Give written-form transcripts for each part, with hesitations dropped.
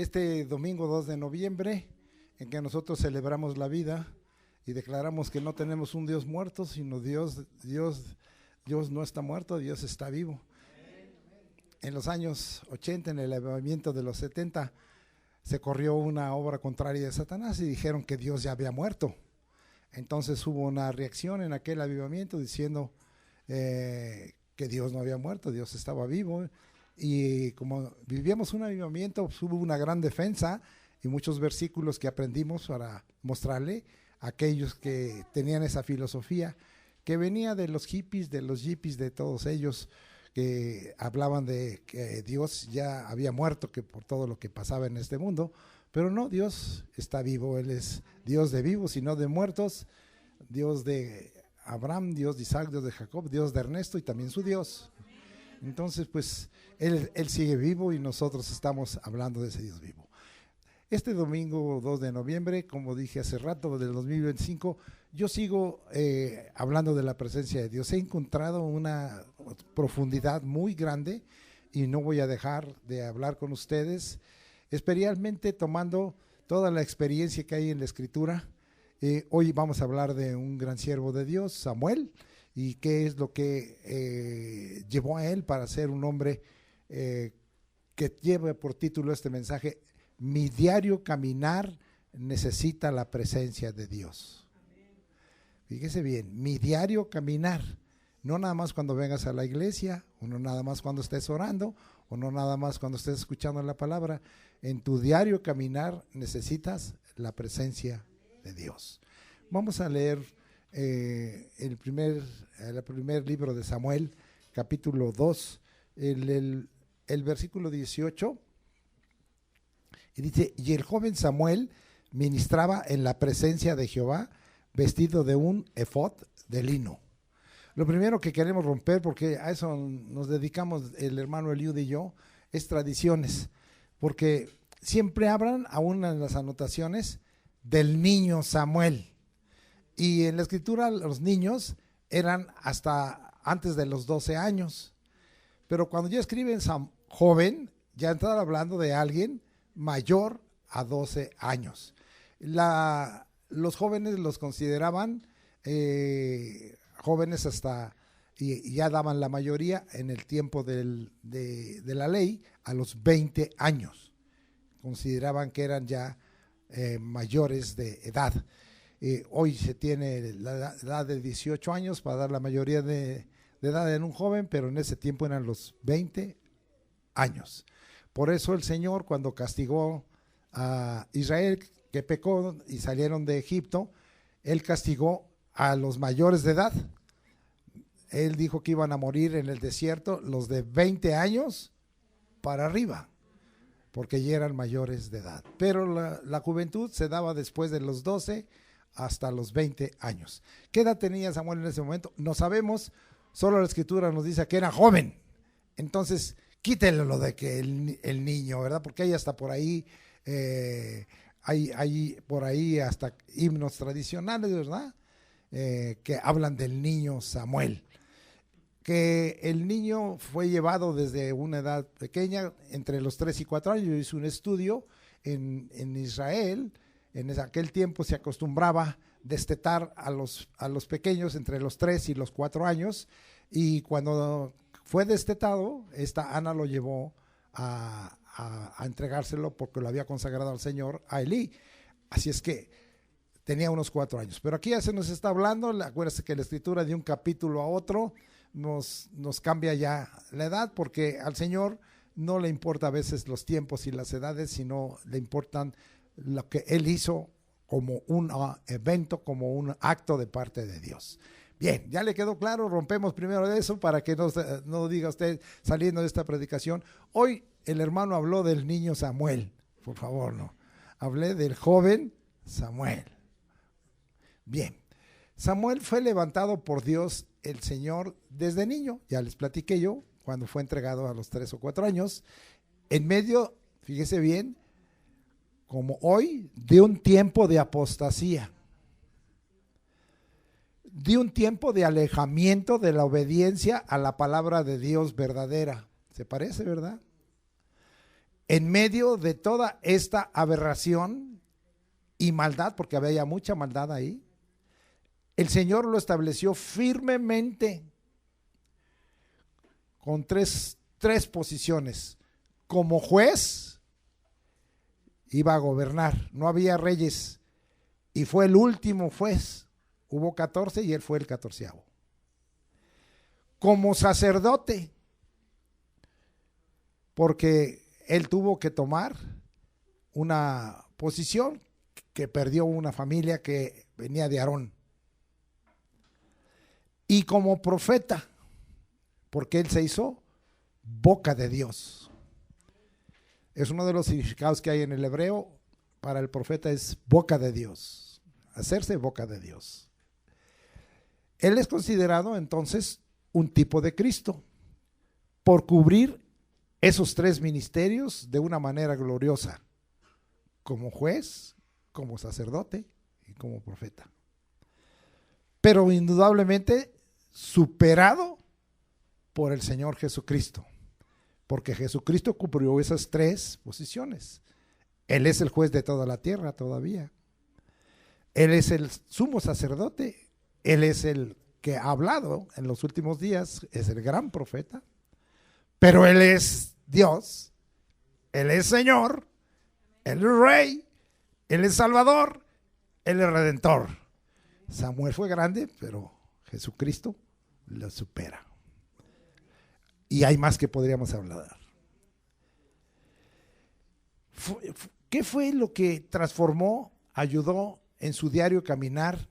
este domingo 2 de noviembre, en que nosotros celebramos la vida y declaramos que no tenemos un Dios muerto, sino Dios no está muerto, Dios está vivo. En los años 80, en el avivamiento de los 70, se corrió una obra contraria de Satanás y dijeron que Dios ya había muerto. Entonces hubo una reacción en aquel avivamiento diciendo que Dios no había muerto, Dios estaba vivo. Y como vivíamos un avivamiento, pues hubo una gran defensa y muchos versículos que aprendimos para mostrarle a aquellos que tenían esa filosofía que venía de los hippies, de todos ellos, que hablaban de que Dios ya había muerto, que por todo lo que pasaba en este mundo. Pero no, Dios está vivo, Él es Dios de vivos y no de muertos, Dios de Abraham, Dios de Isaac, Dios de Jacob, Dios de Ernesto y también su Dios. Entonces, pues, Él sigue vivo y nosotros estamos hablando de ese Dios vivo. Este domingo 2 de noviembre, como dije hace rato, del 2025, yo sigo hablando de la presencia de Dios. He encontrado una profundidad muy grande y no voy a dejar de hablar con ustedes, especialmente tomando toda la experiencia que hay en la Escritura. Hoy vamos a hablar de un gran siervo de Dios, Samuel, y qué es lo que llevó a él para ser un hombre que lleva por título este mensaje: mi diario caminar necesita la presencia de Dios. Fíjese bien, mi diario caminar, no nada más cuando vengas a la iglesia, o no nada más cuando estés orando, o no nada más cuando estés escuchando la palabra. En tu diario caminar necesitas la presencia de Dios. Vamos a leer el primer libro de Samuel, capítulo 2, el versículo 18, y dice: y el joven Samuel ministraba en la presencia de Jehová, vestido de un efod de lino. Lo primero que queremos romper, porque a eso nos dedicamos el hermano Eliud y yo, es tradiciones, porque siempre hablan, aún en las anotaciones, del niño Samuel. Y en la escritura los niños eran hasta antes de los 12 años. Pero cuando ya escriben joven, ya están hablando de alguien mayor a 12 años. Los jóvenes los consideraban jóvenes hasta, y ya daban la mayoría en el tiempo de la ley, a los 20 años. Consideraban que eran ya mayores de edad. Hoy se tiene la edad de 18 años para dar la mayoría de edad en un joven, pero en ese tiempo eran los 20 años. Por eso el Señor, cuando castigó a Israel, que pecó y salieron de Egipto, Él castigó a los mayores de edad. Él dijo que iban a morir en el desierto los de 20 años para arriba, porque ya eran mayores de edad. Pero la juventud se daba después de los 12 hasta los 20 años. ¿Qué edad tenía Samuel en ese momento? No sabemos, solo la escritura nos dice que era joven. Entonces, quítenle lo de que el niño, ¿verdad? Porque hay hasta por ahí, hay por ahí hasta himnos tradicionales, ¿verdad? Que hablan del niño Samuel. Que el niño fue llevado desde una edad pequeña, entre los 3 y 4 años. Yo hice un estudio en Israel. En aquel tiempo se acostumbraba destetar a los pequeños entre los 3 y los 4 años, y cuando fue destetado, esta Ana lo llevó a entregárselo porque lo había consagrado al Señor, a Elí. Así es que tenía unos 4 años. Pero aquí ya se nos está hablando, acuérdense que la escritura de un capítulo a otro nos cambia ya la edad, porque al Señor no le importa a veces los tiempos y las edades, sino le importan lo que Él hizo como un evento, como un acto de parte de Dios. Bien, ya le quedó claro. Rompemos primero de eso para que no diga usted saliendo de esta predicación: hoy el hermano habló del niño Samuel. Por favor, no. Hablé del joven Samuel. Bien, Samuel fue levantado por Dios el Señor desde niño. Ya les platiqué yo, cuando fue entregado a los 3 o 4 años, en medio, fíjese bien, como hoy, de un tiempo de apostasía, de un tiempo de alejamiento de la obediencia a la palabra de Dios verdadera. ¿Se parece, verdad? en medio de toda esta aberración y maldad, porque había mucha maldad ahí, el Señor lo estableció firmemente con tres posiciones. Como juez, iba a gobernar, no había reyes, y fue el último juez. Hubo 14 y él fue el 14º. Como sacerdote, porque él tuvo que tomar una posición que perdió una familia que venía de Aarón. Y como profeta, porque él se hizo boca de Dios. Es uno de los significados que hay en el hebreo para el profeta, es boca de Dios, hacerse boca de Dios. Él es considerado entonces un tipo de Cristo por cubrir esos 3 ministerios de una manera gloriosa, como juez, como sacerdote y como profeta. Pero indudablemente superado por el Señor Jesucristo, porque Jesucristo cubrió esas 3 posiciones. Él es el juez de toda la tierra todavía. Él es el sumo sacerdote. Él es el que ha hablado en los últimos días, es el gran profeta. Pero Él es Dios, Él es Señor, Él es Rey, Él es Salvador, Él es Redentor. Samuel fue grande, pero Jesucristo lo supera. Y hay más que podríamos hablar. ¿Qué fue lo que transformó, ayudó en su diario caminar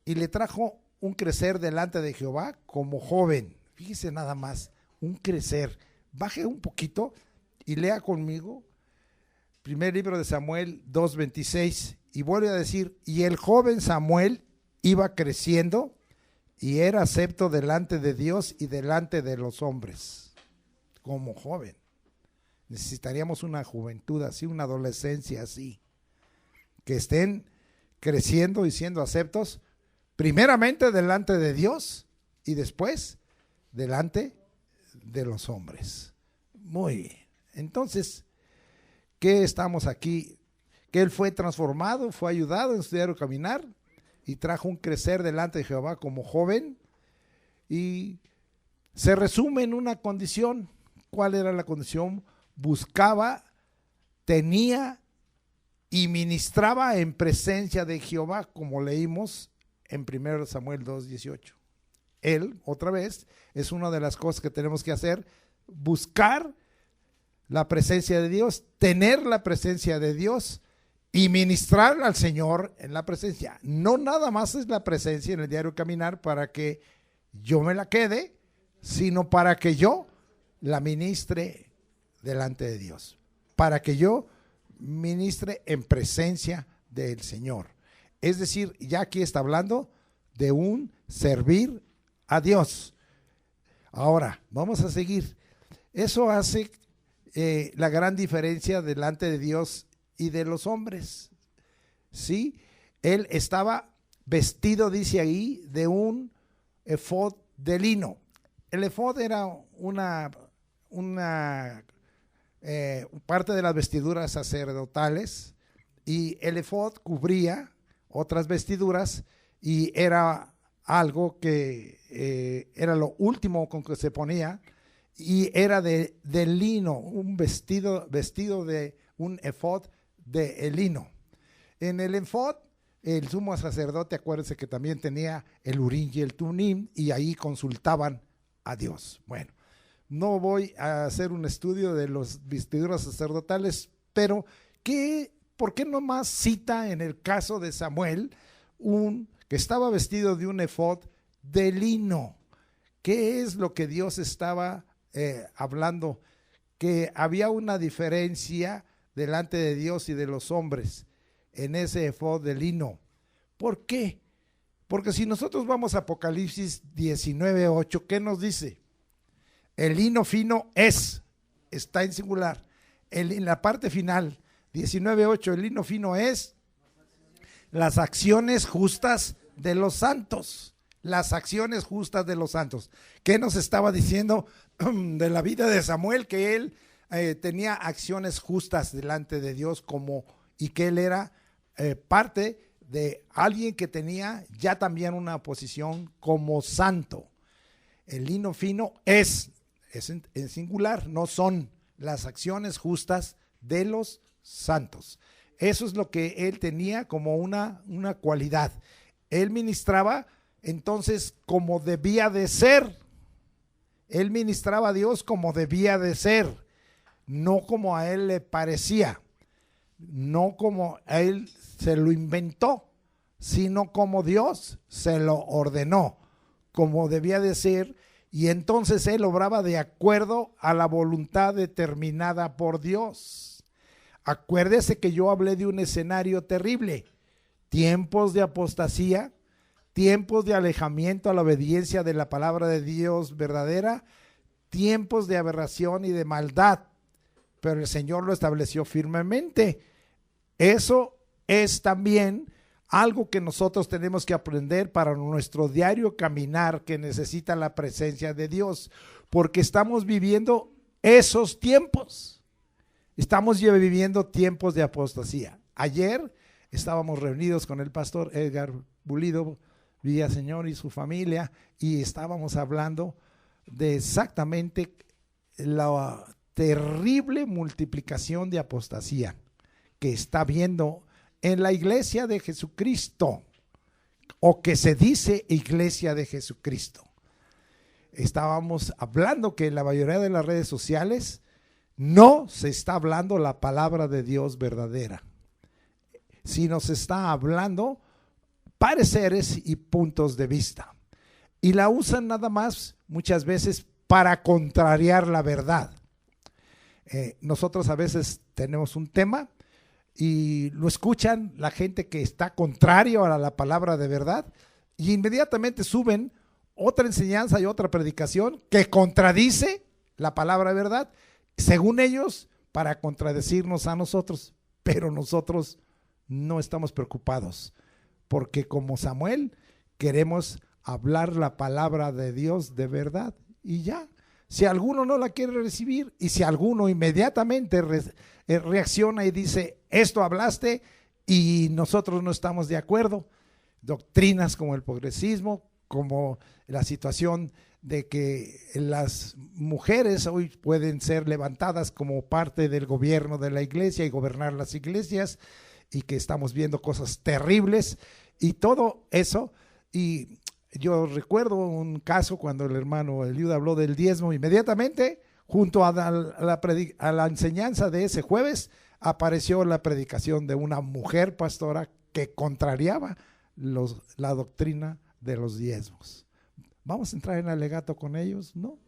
y le trajo un crecer delante de Jehová como joven? Fíjese nada más, un crecer. Baje un poquito y lea conmigo primer libro de Samuel 2:26 y vuelve a decir, y el joven Samuel iba creciendo y era acepto delante de Dios y delante de los hombres, como joven. Necesitaríamos una juventud así, una adolescencia así, que estén creciendo y siendo aceptos, primeramente delante de Dios y después delante de los hombres. Muy bien. Entonces, ¿qué estamos aquí? Que él fue transformado, fue ayudado en su diario caminar y trajo un crecer delante de Jehová como joven, y se resume en una condición. ¿Cuál era la condición? Buscaba, tenía y ministraba en presencia de Jehová, como leímos en 1 Samuel 2:18. Él, otra vez, es una de las cosas que tenemos que hacer, buscar la presencia de Dios, tener la presencia de Dios y ministrar al Señor en la presencia. No nada más es la presencia en el diario caminar para que yo me la quede, sino para que yo la ministre delante de Dios, para que yo ministre en presencia del Señor. Es decir, ya aquí está hablando de un servir a Dios. Ahora, vamos a seguir. Eso hace la gran diferencia delante de Dios y de los hombres. ¿Sí? Él estaba vestido, dice ahí, de un efod de lino. El efod era una parte de las vestiduras sacerdotales, y el efod cubría otras vestiduras y era algo que era lo último con que se ponía, y era de lino, un vestido de un efod de lino. En el efod, el sumo sacerdote, acuérdense que también tenía el urim y el tumim, y ahí consultaban a Dios. Bueno, no voy a hacer un estudio de las vestiduras sacerdotales, pero ¿por qué no más cita en el caso de Samuel que estaba vestido de un efod de lino? ¿Qué es lo que Dios estaba hablando? Que había una diferencia delante de Dios y de los hombres en ese efod de lino. ¿Por qué? Porque si nosotros vamos a Apocalipsis 19:8, ¿qué nos dice? El lino fino está en singular. En la parte final, 19:8, el lino fino es las acciones justas de los santos. Las acciones justas de los santos. ¿Qué nos estaba diciendo de la vida de Samuel? Que él tenía acciones justas delante de Dios, y que él era parte de alguien que tenía ya también una posición como santo. El lino fino es en singular, no son las acciones justas de los santos. Eso es lo que él tenía como una cualidad. Él ministraba entonces como debía de ser. Él ministraba a Dios como debía de ser, no como a él le parecía, no como a él se lo inventó, sino como Dios se lo ordenó, como debía de ser. Y entonces él obraba de acuerdo a la voluntad determinada por Dios. Acuérdese que yo hablé de un escenario terrible, tiempos de apostasía, tiempos de alejamiento a la obediencia de la palabra de Dios verdadera, tiempos de aberración y de maldad, pero el Señor lo estableció firmemente. Eso es también algo que nosotros tenemos que aprender para nuestro diario caminar, que necesita la presencia de Dios, porque estamos viviendo esos tiempos. Estamos ya viviendo tiempos de apostasía. Ayer estábamos reunidos con el pastor Edgar Bulido Villaseñor y su familia, y estábamos hablando de exactamente la terrible multiplicación de apostasía que está habiendo en la iglesia de Jesucristo, o que se dice iglesia de Jesucristo. Estábamos hablando que en la mayoría de las redes sociales no se está hablando la palabra de Dios verdadera, sino se está hablando pareceres y puntos de vista, y la usan nada más muchas veces para contrariar la verdad. Nosotros a veces tenemos un tema y lo escuchan la gente que está contrario a la palabra de verdad, y inmediatamente suben otra enseñanza y otra predicación que contradice la palabra de verdad, según ellos, para contradecirnos a nosotros. Pero nosotros no estamos preocupados, porque como Samuel queremos hablar la palabra de Dios de verdad, y ya. Si alguno no la quiere recibir, y si alguno inmediatamente reacciona y dice, esto hablaste y nosotros no estamos de acuerdo, doctrinas como el progresismo, como la situación de que las mujeres hoy pueden ser levantadas como parte del gobierno de la iglesia y gobernar las iglesias, y que estamos viendo cosas terribles y todo eso. Y yo recuerdo un caso cuando el hermano Eliud habló del diezmo, inmediatamente junto a la enseñanza de ese jueves apareció la predicación de una mujer pastora que contrariaba la doctrina de los diezmos. ¿Vamos a entrar en alegato con ellos? No.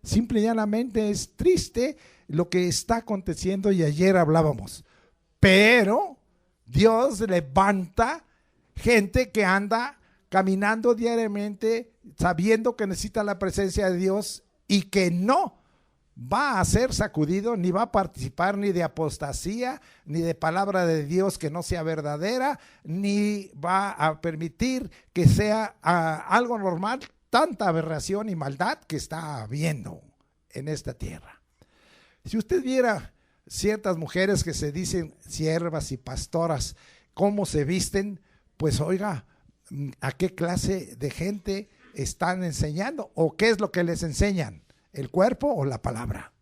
Simple y llanamente es triste lo que está aconteciendo, y ayer hablábamos. Pero Dios levanta gente que anda caminando diariamente sabiendo que necesita la presencia de Dios, y que no va a ser sacudido, ni va a participar ni de apostasía, ni de palabra de Dios que no sea verdadera, ni va a permitir que sea algo normal tanta aberración y maldad que está habiendo en esta tierra. Si usted viera ciertas mujeres que se dicen siervas y pastoras, cómo se visten, pues oiga, ¿a qué clase de gente están enseñando? ¿O qué es lo que les enseñan? ¿El cuerpo o la palabra?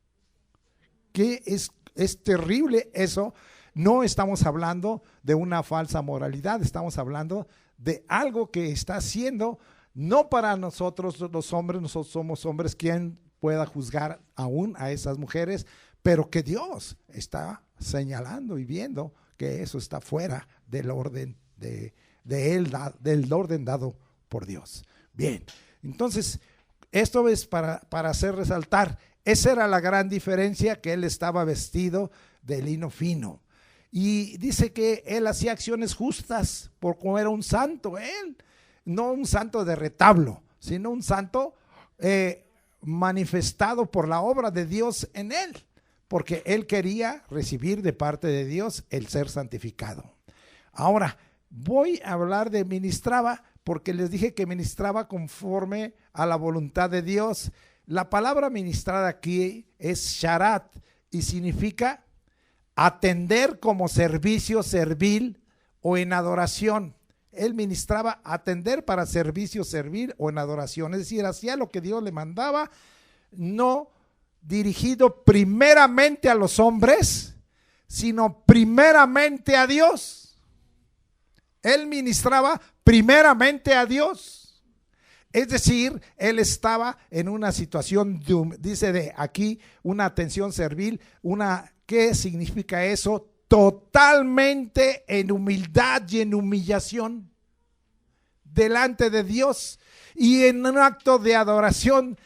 ¿Qué es terrible eso? No estamos hablando de una falsa moralidad, estamos hablando de algo que está haciendo, no para nosotros los hombres, nosotros somos hombres, quien pueda juzgar aún a esas mujeres, pero que Dios está señalando y viendo que eso está fuera del orden del orden dado por Dios. Bien, entonces esto es para hacer resaltar, esa era la gran diferencia, que él estaba vestido de lino fino, y dice que él hacía acciones justas, por como era un santo, él, no un santo de retablo, sino un santo manifestado por la obra de Dios en él, porque él quería recibir de parte de Dios el ser santificado. Ahora, voy a hablar de ministraba, porque les dije que ministraba conforme a la voluntad de Dios. La palabra ministrada aquí es sharat, y significa atender como servicio servil o en adoración. Él ministraba atender para servicio servil o en adoración, es decir, hacía lo que Dios le mandaba, no dirigido primeramente a los hombres, sino primeramente a Dios. Él ministraba primeramente a Dios. Es decir, él estaba en una situación, dice de aquí, una atención servil, ¿qué significa eso? Totalmente en humildad y en humillación delante de Dios y en un acto de adoración.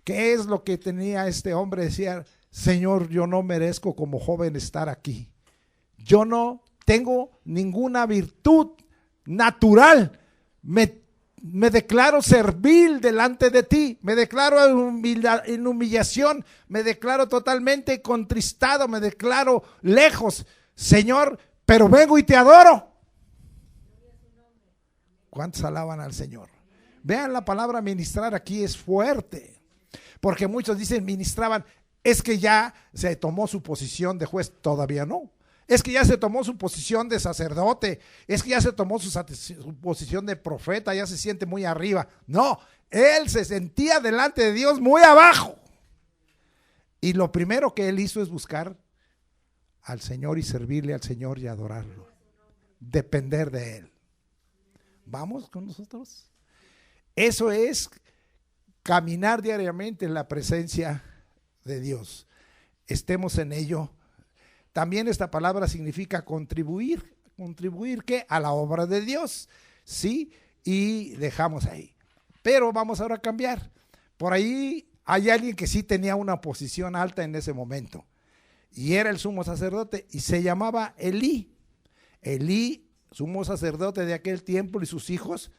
¿Qué es lo que tenía este hombre? Decía, Señor, yo no merezco como joven estar aquí. Yo no tengo ninguna virtud natural. Me declaro servil delante de ti, me declaro en humillación, me declaro totalmente contristado, me declaro lejos, Señor, pero vengo y te adoro. ¿Cuántos alaban al Señor? Vean, la palabra ministrar aquí es fuerte, porque muchos dicen ministraban, es que ya se tomó su posición de juez. Todavía no. Es que ya se tomó su posición de sacerdote, es que ya se tomó su posición de profeta, ya se siente muy arriba. No, él se sentía delante de Dios muy abajo. Y lo primero que él hizo es buscar al Señor y servirle al Señor y adorarlo. Depender de él. ¿Vamos con nosotros? Eso es caminar diariamente en la presencia de Dios. Estemos en ello. También esta palabra significa contribuir. ¿Contribuir qué? A la obra de Dios. ¿Sí? Y dejamos ahí. Pero vamos ahora a cambiar. Por ahí hay alguien que sí tenía una posición alta en ese momento. Y era el sumo sacerdote y se llamaba Elí. Elí, sumo sacerdote de aquel tiempo, y sus hijos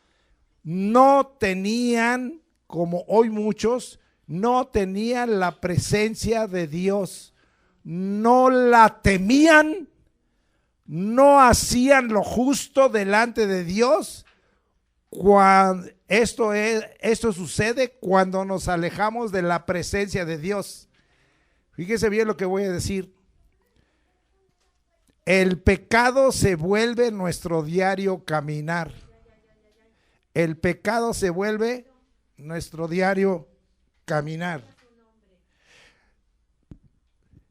no tenían, como hoy muchos, no tenían la presencia de Dios. No la temían, no hacían lo justo delante de Dios. Esto sucede cuando nos alejamos de la presencia de Dios. Fíjese bien lo que voy a decir. El pecado se vuelve nuestro diario caminar. El pecado se vuelve nuestro diario caminar.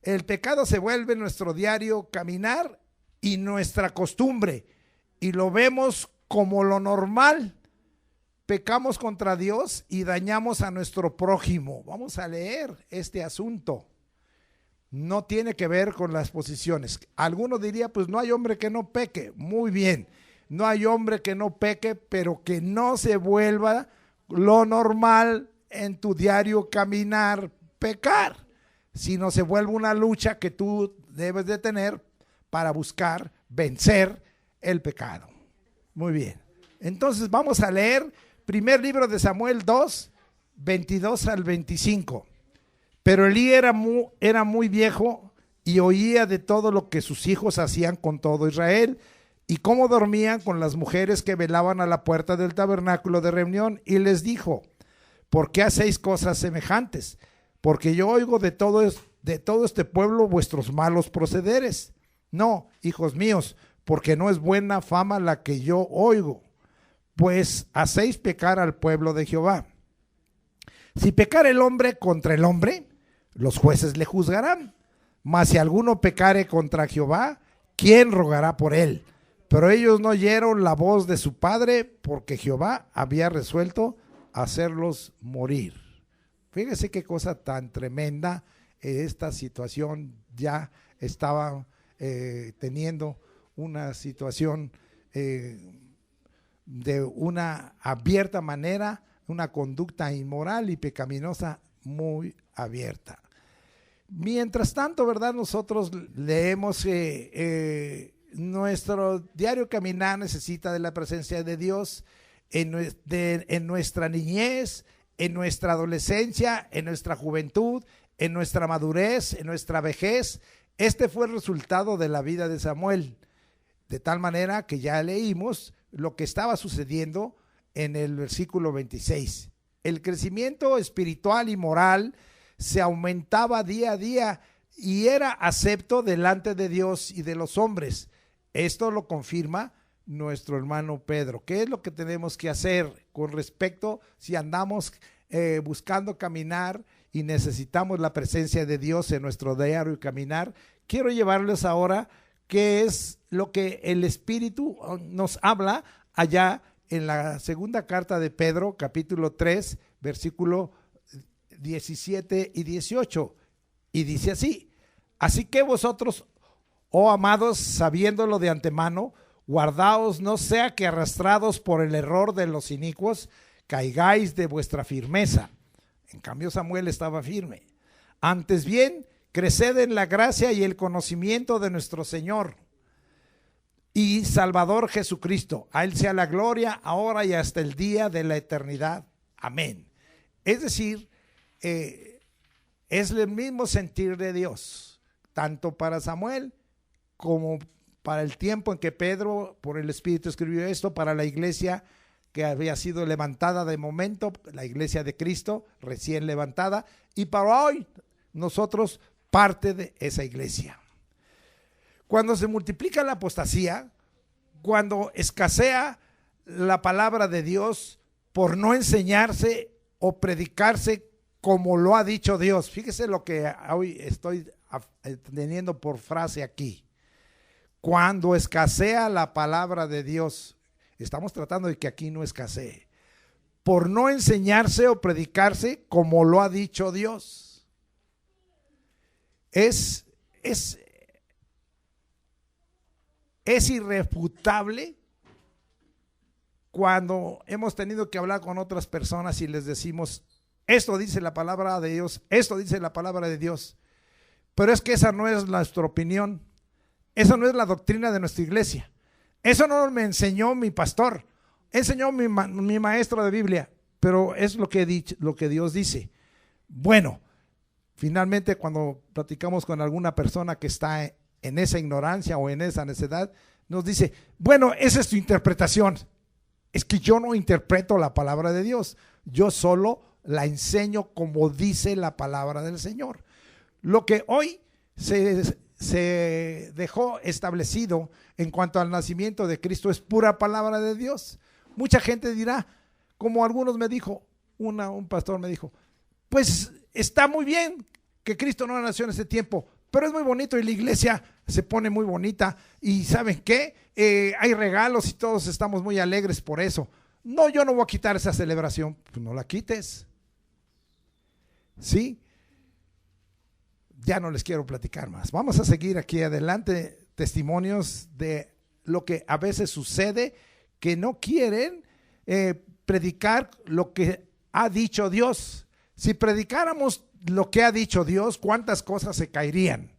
El pecado se vuelve nuestro diario caminar y nuestra costumbre, y lo vemos como lo normal. Pecamos contra Dios y dañamos a nuestro prójimo. Vamos a leer este asunto. No tiene que ver con las posiciones. Alguno diría, pues no hay hombre que no peque. Muy bien, no hay hombre que no peque, pero que no se vuelva lo normal en tu diario caminar, pecar, sino se vuelve una lucha que tú debes de tener para buscar vencer el pecado. Muy bien. Entonces vamos a leer primer libro de Samuel 2, 22 al 25. Pero Elí era muy viejo y oía de todo lo que sus hijos hacían con todo Israel y cómo dormían con las mujeres que velaban a la puerta del tabernáculo de reunión, y les dijo, ¿por qué hacéis cosas semejantes? Porque yo oigo de todo este pueblo vuestros malos procederes. No, hijos míos, porque no es buena fama la que yo oigo, pues hacéis pecar al pueblo de Jehová. Si pecar el hombre contra el hombre, los jueces le juzgarán. Mas si alguno pecare contra Jehová, ¿quién rogará por él? Pero ellos no oyeron la voz de su padre, porque Jehová había resuelto hacerlos morir. Fíjese qué cosa tan tremenda. Esta situación ya estaba teniendo una situación de una abierta manera, una conducta inmoral y pecaminosa muy abierta. Mientras tanto, ¿verdad? Nosotros leemos nuestro diario caminar necesita de la presencia de Dios en nuestra niñez, en nuestra adolescencia, en nuestra juventud, en nuestra madurez, en nuestra vejez. Este fue el resultado de la vida de Samuel, de tal manera que ya leímos lo que estaba sucediendo en el versículo 26. El crecimiento espiritual y moral se aumentaba día a día y era acepto delante de Dios y de los hombres. Esto lo confirma nuestro hermano Pedro. ¿Qué es lo que tenemos que hacer con respecto si andamos buscando caminar y necesitamos la presencia de Dios en nuestro diario caminar? Quiero llevarles ahora qué es lo que el Espíritu nos habla allá en la segunda carta de Pedro, capítulo 3, versículo 17 y 18. Y dice así: así que vosotros, oh amados, sabiéndolo de antemano, guardaos, no sea que arrastrados por el error de los inicuos, caigáis de vuestra firmeza. En cambio Samuel estaba firme. Antes bien, creced en la gracia y el conocimiento de nuestro Señor y Salvador Jesucristo. A Él sea la gloria, ahora y hasta el día de la eternidad. Amén. Es decir, es el mismo sentir de Dios, tanto para Samuel como para el tiempo en que Pedro, por el Espíritu, escribió esto, para la iglesia que había sido levantada de momento, la iglesia de Cristo, recién levantada, y para hoy, nosotros, parte de esa iglesia. Cuando se multiplica la apostasía, cuando escasea la palabra de Dios por no enseñarse o predicarse como lo ha dicho Dios. Fíjese lo que hoy estoy teniendo por frase aquí. Cuando escasea la palabra de Dios, estamos tratando de que aquí no escasee, por no enseñarse o predicarse como lo ha dicho Dios. Es irrefutable cuando hemos tenido que hablar con otras personas y les decimos: esto dice la palabra de Dios, esto dice la palabra de Dios. Pero es que esa no es nuestra opinión, esa no es la doctrina de nuestra iglesia, eso no me enseñó mi pastor, enseñó mi maestro de Biblia, pero es lo que Dios dice. Bueno, finalmente cuando platicamos con alguna persona que está en esa ignorancia o en esa necedad, nos dice: bueno, esa es tu interpretación. Es que yo no interpreto la palabra de Dios, yo solo la enseño como dice la palabra del Señor. Lo que hoy se dejó establecido en cuanto al nacimiento de Cristo es pura palabra de Dios. Mucha gente dirá, como algunos me dijo, un pastor me dijo: pues está muy bien que Cristo no nació en ese tiempo, pero es muy bonito y la iglesia se pone muy bonita y ¿saben qué? Hay regalos y todos estamos muy alegres por eso. No, yo no voy a quitar esa celebración. Pues no la quites. ¿Sí? Ya no les quiero platicar más. Vamos a seguir aquí adelante, testimonios de lo que a veces sucede, que no quieren predicar lo que ha dicho Dios. Si predicáramos lo que ha dicho Dios, cuántas cosas se caerían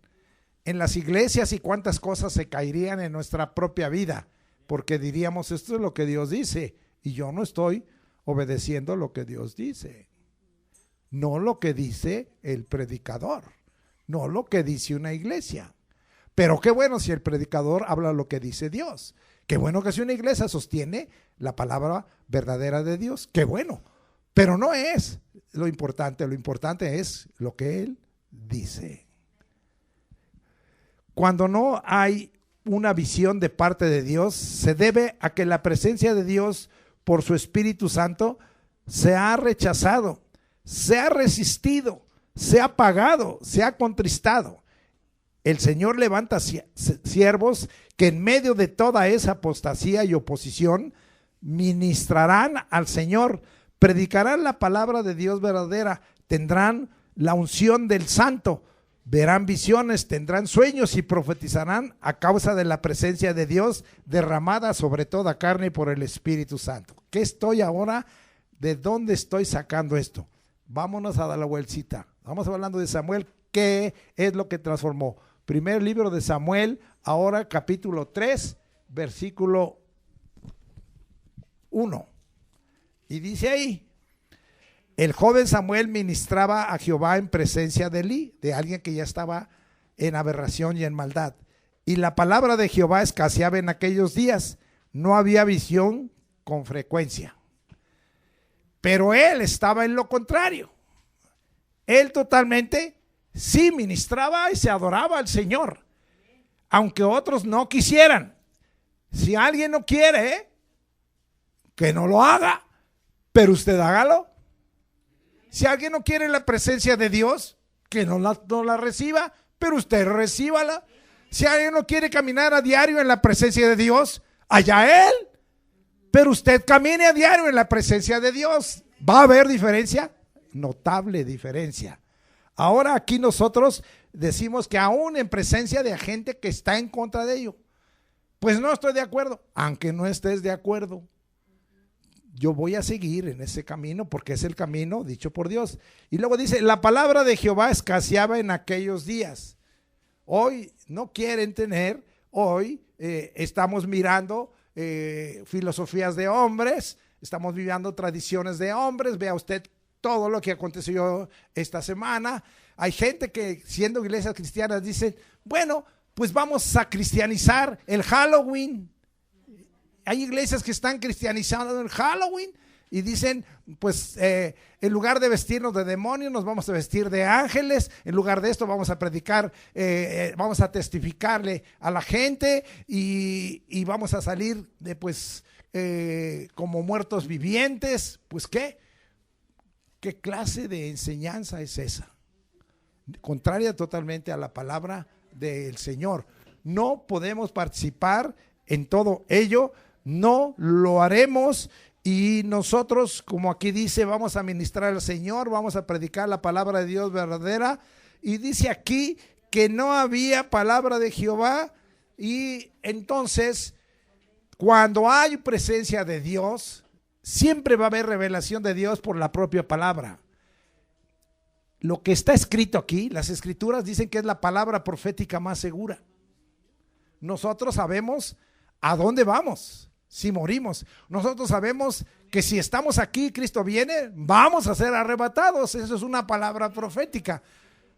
en las iglesias y cuántas cosas se caerían en nuestra propia vida, porque diríamos: esto es lo que Dios dice y yo no estoy obedeciendo lo que Dios dice, no lo que dice el predicador, no lo que dice una iglesia. Pero qué bueno si el predicador habla lo que dice Dios, qué bueno que si una iglesia sostiene la palabra verdadera de Dios, qué bueno. Pero no es lo importante es lo que Él dice. Cuando no hay una visión de parte de Dios, se debe a que la presencia de Dios por su Espíritu Santo se ha rechazado, se ha resistido, se ha apagado, se ha contristado. El Señor levanta siervos que en medio de toda esa apostasía y oposición ministrarán al Señor, predicarán la palabra de Dios verdadera, tendrán la unción del Santo, verán visiones, tendrán sueños y profetizarán a causa de la presencia de Dios derramada sobre toda carne por el Espíritu Santo. ¿Qué estoy ahora? ¿De dónde estoy sacando esto? Vámonos a dar la vueltita. Vamos hablando de Samuel. ¿Qué es lo que transformó? Primer libro de Samuel, ahora capítulo 3, versículo 1. Y dice ahí: el joven Samuel ministraba a Jehová en presencia de Elí, de alguien que ya estaba en aberración y en maldad. Y la palabra de Jehová escaseaba en aquellos días, no había visión con frecuencia. Pero él estaba en lo contrario. Él totalmente sí ministraba y se adoraba al Señor, aunque otros no quisieran. Si alguien no quiere, que no lo haga, pero usted hágalo. Si alguien no quiere la presencia de Dios, que no la reciba, pero usted recíbala. Si alguien no quiere caminar a diario en la presencia de Dios, allá él, pero usted camine a diario en la presencia de Dios. ¿Va a haber diferencia? Notable diferencia. Ahora aquí nosotros decimos que aún en presencia de gente que está en contra de ello, pues no estoy de acuerdo. Aunque no estés de acuerdo, yo voy a seguir en ese camino porque es el camino dicho por Dios. Y luego dice, la palabra de Jehová escaseaba en aquellos días. Hoy no quieren tener, hoy estamos mirando filosofías de hombres, estamos viviendo tradiciones de hombres. Vea usted todo lo que aconteció esta semana. Hay gente que siendo iglesias cristianas dicen, bueno, pues vamos a cristianizar el Halloween. Hay iglesias que están cristianizando el Halloween y dicen, pues en lugar de vestirnos de demonios, nos vamos a vestir de ángeles. En lugar de esto vamos a predicar, vamos a testificarle a la gente y vamos a salir de como muertos vivientes. Pues ¿qué clase de enseñanza es esa? Contraria totalmente a la palabra del Señor. No podemos participar en todo ello, no lo haremos. Y nosotros, como aquí dice, vamos a ministrar al Señor, vamos a predicar la palabra de Dios verdadera. Y dice aquí que no había palabra de Jehová. Y entonces, cuando hay presencia de Dios, siempre va a haber revelación de Dios por la propia palabra. Lo que está escrito aquí, las escrituras dicen que es la palabra profética más segura. Nosotros sabemos a dónde vamos. Si morimos, nosotros sabemos que si estamos aquí, Cristo viene, vamos a ser arrebatados. Eso es una palabra profética.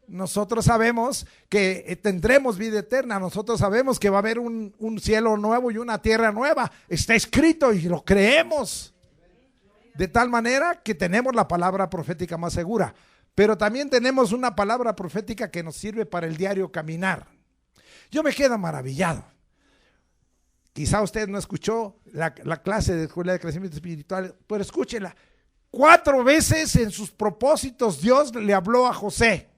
Nosotros sabemos que tendremos vida eterna. Nosotros sabemos que va a haber un cielo nuevo y una tierra nueva. Está escrito y lo creemos. De tal manera que tenemos la palabra profética más segura. Pero también tenemos una palabra profética que nos sirve para el diario caminar. Yo me quedo maravillado. Quizá usted no escuchó la clase de Escuela de Crecimiento Espiritual, pero escúchela. 4 veces en sus propósitos Dios le habló a José.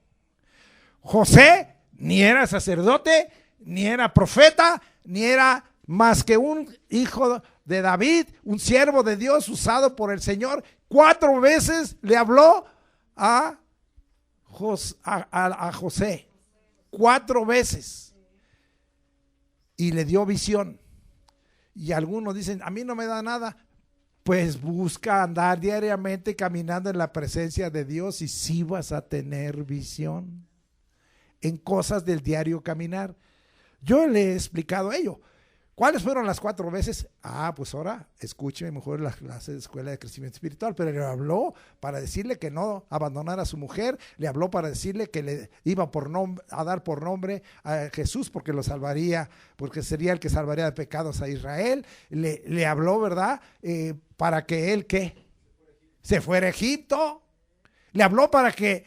José ni era sacerdote, ni era profeta, ni era más que un hijo de David, un siervo de Dios usado por el Señor. 4 veces le habló a José. 4 veces. Y le dio visión. Y algunos dicen, a mí no me da nada. Pues busca andar diariamente caminando en la presencia de Dios y sí vas a tener visión en cosas del diario caminar. Yo le he explicado ello. ¿Cuáles fueron las 4 veces? Pues ahora escúcheme mejor la clase de Escuela de Crecimiento Espiritual. Pero le habló para decirle que no abandonara a su mujer. Le habló para decirle que le iba a dar por nombre a Jesús porque lo salvaría, porque sería el que salvaría de pecados a Israel. Le habló, ¿verdad? Para que él, ¿qué? Se fuera a Egipto. Le habló para que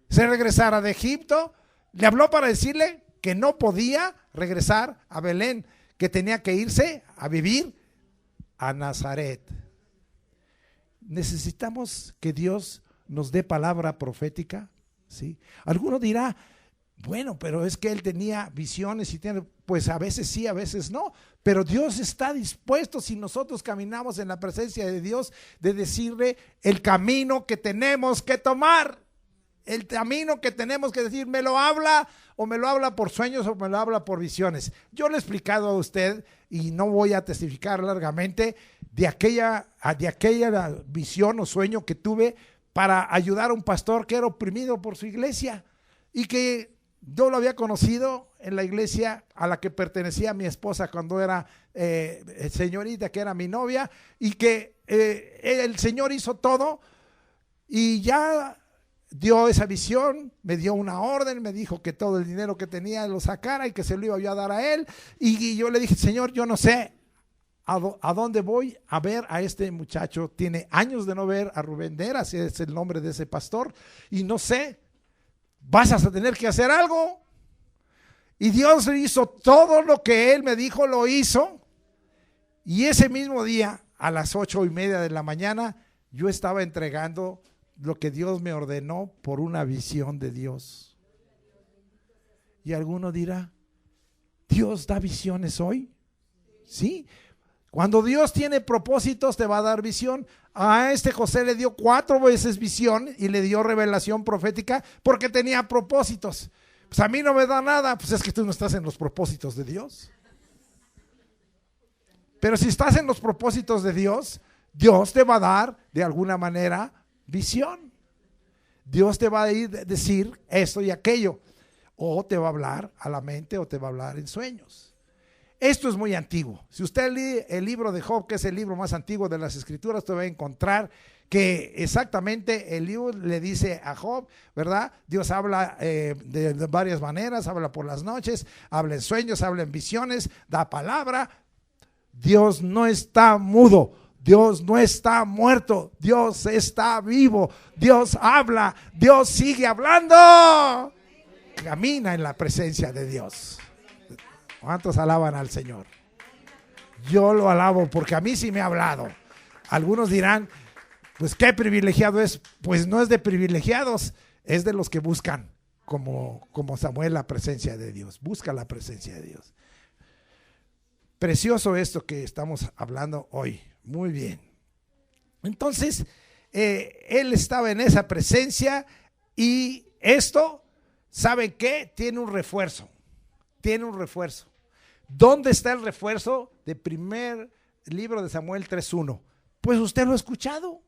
se regresara de Egipto. Le habló para decirle que no podía regresar a Belén, que tenía que irse a vivir a Nazaret. Necesitamos que Dios nos dé palabra profética, ¿sí? Alguno dirá, bueno, pero es que él tenía visiones y pues a veces sí, a veces no, pero Dios está dispuesto, si nosotros caminamos en la presencia de Dios, de decirle el camino que tenemos que tomar. El camino que tenemos que decir, me lo habla o me lo habla por sueños o me lo habla por visiones. Yo le he explicado a usted y no voy a testificar largamente de aquella visión o sueño que tuve para ayudar a un pastor que era oprimido por su iglesia y que yo lo había conocido en la iglesia a la que pertenecía mi esposa cuando era señorita, que era mi novia, y que el Señor hizo todo y ya dio esa visión, me dio una orden, me dijo que todo el dinero que tenía lo sacara y que se lo iba a dar a él. Y yo le dije, Señor, yo no sé a dónde voy a ver a este muchacho. Tiene años de no ver a Rubén Dera, así es el nombre de ese pastor, y no sé vas a tener que hacer algo. Y Dios hizo todo lo que Él me dijo, lo hizo. Y ese mismo día, a las 8:30 de la mañana, yo estaba entregando lo que Dios me ordenó por una visión de Dios. Y alguno dirá, ¿Dios da visiones hoy? Sí. Cuando Dios tiene propósitos, te va a dar visión. A José le dio 4 veces visión y le dio revelación profética porque tenía propósitos. Pues a mí no me da nada, pues es que tú no estás en los propósitos de Dios. Pero si estás en los propósitos de Dios, Dios te va a dar de alguna manera visión. Dios te va a decir esto y aquello, o te va a hablar a la mente o te va a hablar en sueños. Esto es muy antiguo. Si usted lee el libro de Job, que es el libro más antiguo de las Escrituras, usted va a encontrar que exactamente el libro le dice a Job, ¿verdad? Dios habla de varias maneras, habla por las noches, habla en sueños, habla en visiones, da palabra. Dios no está mudo, Dios no está muerto, Dios está vivo, Dios habla, Dios sigue hablando. Camina en la presencia de Dios. ¿Cuántos alaban al Señor? Yo lo alabo porque a mí sí me ha hablado. Algunos dirán, pues qué privilegiado es. Pues no es de privilegiados, es de los que buscan como Samuel la presencia de Dios. Busca la presencia de Dios. Precioso esto que estamos hablando hoy. Muy bien. Entonces, él estaba en esa presencia y esto, ¿saben qué? Tiene un refuerzo. Tiene un refuerzo. ¿Dónde está el refuerzo de primer libro de Samuel 3:1? Pues usted lo ha escuchado.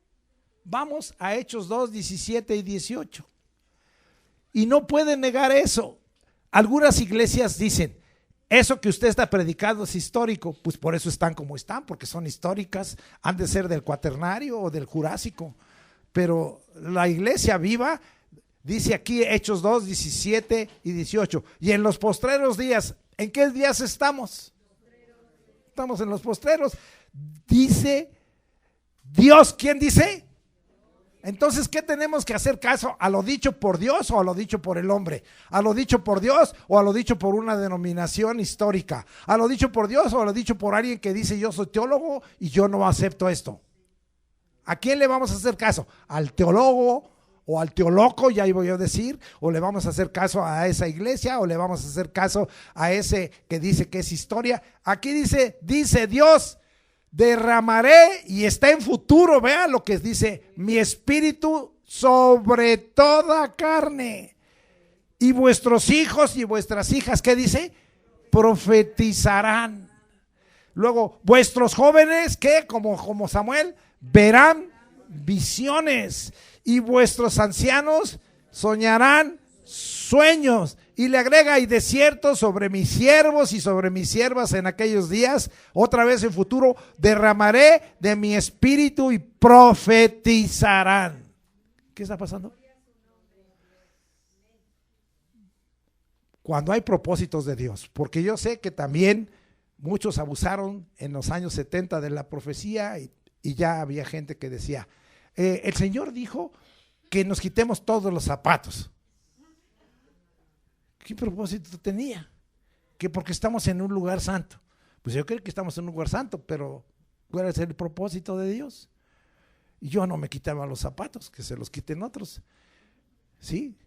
Vamos a Hechos 2, 17 y 18. Y no pueden negar eso. Algunas iglesias dicen, eso que usted está predicando es histórico. Pues por eso están como están, porque son históricas. Han de ser del Cuaternario o del Jurásico. Pero la iglesia viva dice aquí Hechos 2, 17 y 18. Y en los postreros días, ¿en qué días estamos? Estamos en los postreros. Dice Dios, ¿quién dice? Entonces, ¿qué tenemos que hacer caso? ¿A lo dicho por Dios o a lo dicho por el hombre? ¿A lo dicho por Dios o a lo dicho por una denominación histórica? ¿A lo dicho por Dios o a lo dicho por alguien que dice yo soy teólogo y yo no acepto esto? ¿A quién le vamos a hacer caso? ¿Al teólogo o al teoloco, ya iba yo a decir? ¿O le vamos a hacer caso a esa iglesia? ¿O le vamos a hacer caso a ese que dice que es historia? Aquí dice Dios, derramaré, y está en futuro, vea lo que dice, mi espíritu sobre toda carne, y vuestros hijos y vuestras hijas, ¿qué dice? Profetizarán. Luego, vuestros jóvenes, ¿qué? Como Samuel, verán visiones, y vuestros ancianos soñarán sueños. Y le agrega, y de cierto sobre mis siervos y sobre mis siervas en aquellos días, otra vez en futuro, derramaré de mi espíritu y profetizarán. ¿Qué está pasando? Cuando hay propósitos de Dios, porque yo sé que también muchos abusaron en los años 70 de la profecía y ya había gente que decía, el Señor dijo que nos quitemos todos los zapatos. ¿Qué propósito tenía? Que porque estamos en un lugar santo. Pues yo creo que estamos en un lugar santo, pero ¿cuál es el propósito de Dios? Y yo no me quitaba los zapatos, que se los quiten otros. ¿Sí?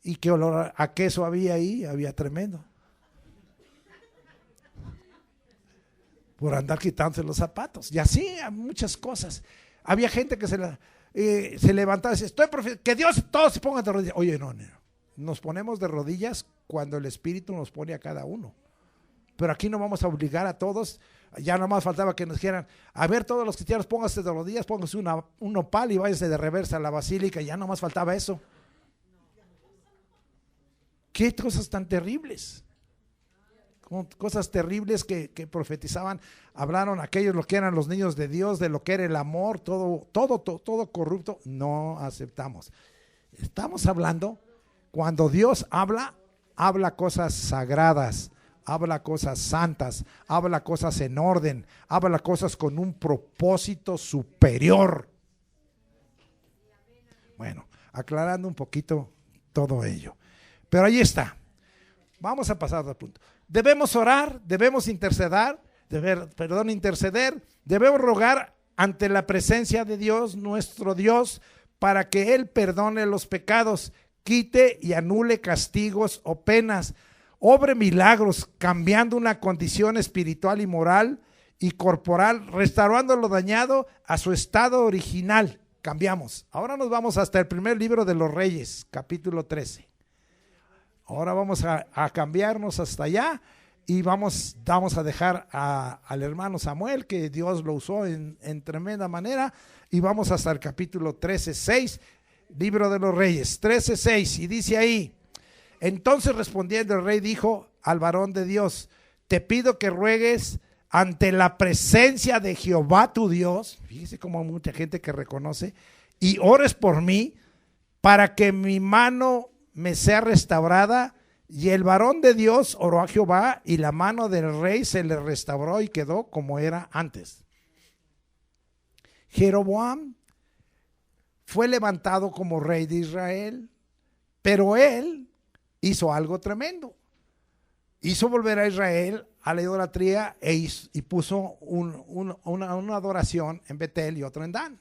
Y qué olor a queso había ahí, había tremendo. Por andar quitándose los zapatos. Y así muchas cosas. Había gente que se levantaba y decía, que Dios todos se pongan de rodillas. Oye, no. Nos ponemos de rodillas cuando el Espíritu nos pone a cada uno. Pero aquí no vamos a obligar a todos. Ya nomás faltaba que nos dijeran, a ver, todos los cristianos, pónganse de rodillas, pónganse un nopal y váyanse de reversa a la basílica. Ya nomás faltaba eso. ¿Qué cosas tan terribles? Cosas terribles que profetizaban, hablaron aquellos lo que eran los niños de Dios, de lo que era el amor, todo corrupto. No aceptamos. Estamos hablando, cuando Dios habla cosas sagradas, habla cosas santas, habla cosas en orden, habla cosas con un propósito superior. Bueno, aclarando un poquito todo ello. Pero ahí está. Vamos a pasar al punto. Debemos orar, debemos interceder, debemos rogar ante la presencia de Dios, nuestro Dios, para que Él perdone los pecados, quite y anule castigos o penas, obre milagros, cambiando una condición espiritual y moral y corporal, restaurando lo dañado a su estado original. Cambiamos. Ahora nos vamos hasta el primer libro de los Reyes, capítulo 13. Ahora vamos a cambiarnos hasta allá y vamos a dejar al hermano Samuel, que Dios lo usó en tremenda manera, y vamos hasta el capítulo 13:6, libro de los Reyes, 13:6, y dice ahí: entonces respondiendo el rey dijo al varón de Dios: te pido que ruegues ante la presencia de Jehová tu Dios, fíjese cómo hay mucha gente que reconoce, y ores por mí para que mi mano me sea restaurada. Y el varón de Dios oró a Jehová, y la mano del rey se le restauró y quedó como era antes. Jeroboam fue levantado como rey de Israel, pero él hizo algo tremendo. Hizo volver a Israel a la idolatría y puso una adoración en Betel y otro en Dan.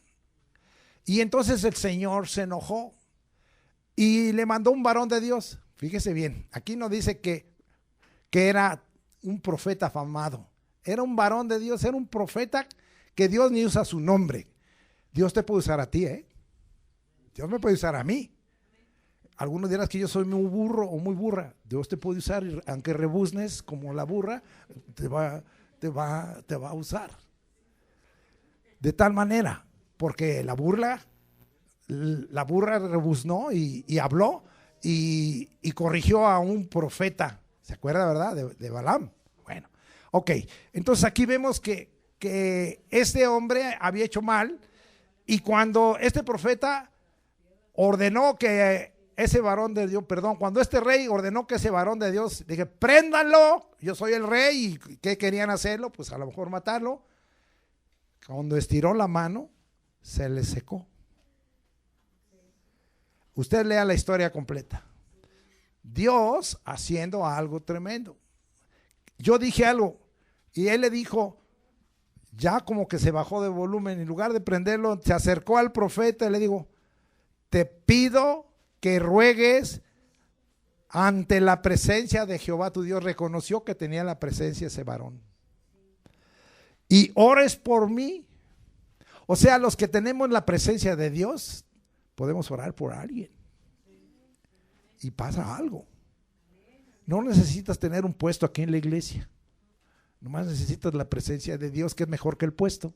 Y entonces el Señor se enojó y le mandó un varón de Dios. Fíjese bien, aquí no dice que era un profeta afamado. Era un varón de Dios, era un profeta que Dios ni usa su nombre. Dios te puede usar a ti, Dios me puede usar a mí. Algunos dirán que yo soy muy burro o muy burra. Dios te puede usar, aunque rebuznes como la burra, te va a usar. De tal manera, porque la burra rebuznó y habló y corrigió a un profeta. ¿Se acuerda, verdad? De Balaam. Bueno, ok. Entonces aquí vemos que este hombre había hecho mal, y cuando este profeta ordenó que ese varón de Dios, cuando este rey ordenó que ese varón de Dios, dije, préndanlo, yo soy el rey. ¿Y qué querían hacerlo? Pues a lo mejor matarlo. Cuando estiró la mano, se le secó. Usted lea la historia completa. Dios haciendo algo tremendo. Yo dije algo y él le dijo, ya como que se bajó de volumen, en lugar de prenderlo, se acercó al profeta y le dijo: te pido que ruegues ante la presencia de Jehová tu Dios. Reconoció que tenía la presencia ese varón. Y ores por mí. O sea, los que tenemos la presencia de Dios, podemos orar por alguien y pasa algo. No necesitas tener un puesto aquí en la iglesia, nomás necesitas la presencia de Dios, que es mejor que el puesto,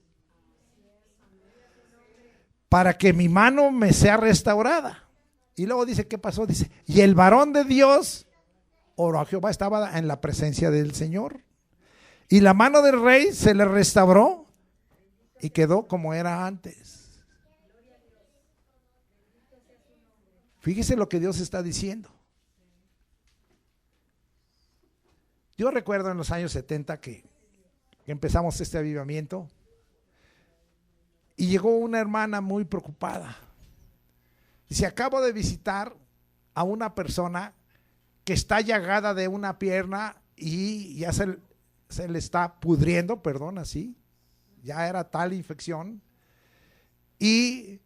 para que mi mano me sea restaurada. Y luego dice, ¿qué pasó? Dice, y el varón de Dios oró a Jehová, estaba en la presencia del Señor, y la mano del rey se le restauró y quedó como era antes. Fíjese lo que Dios está diciendo. Yo recuerdo en los años 70 que empezamos este avivamiento y llegó una hermana muy preocupada. Dice, acabo de visitar a una persona que está llagada de una pierna y ya se le está pudriendo, así, ya era tal infección, y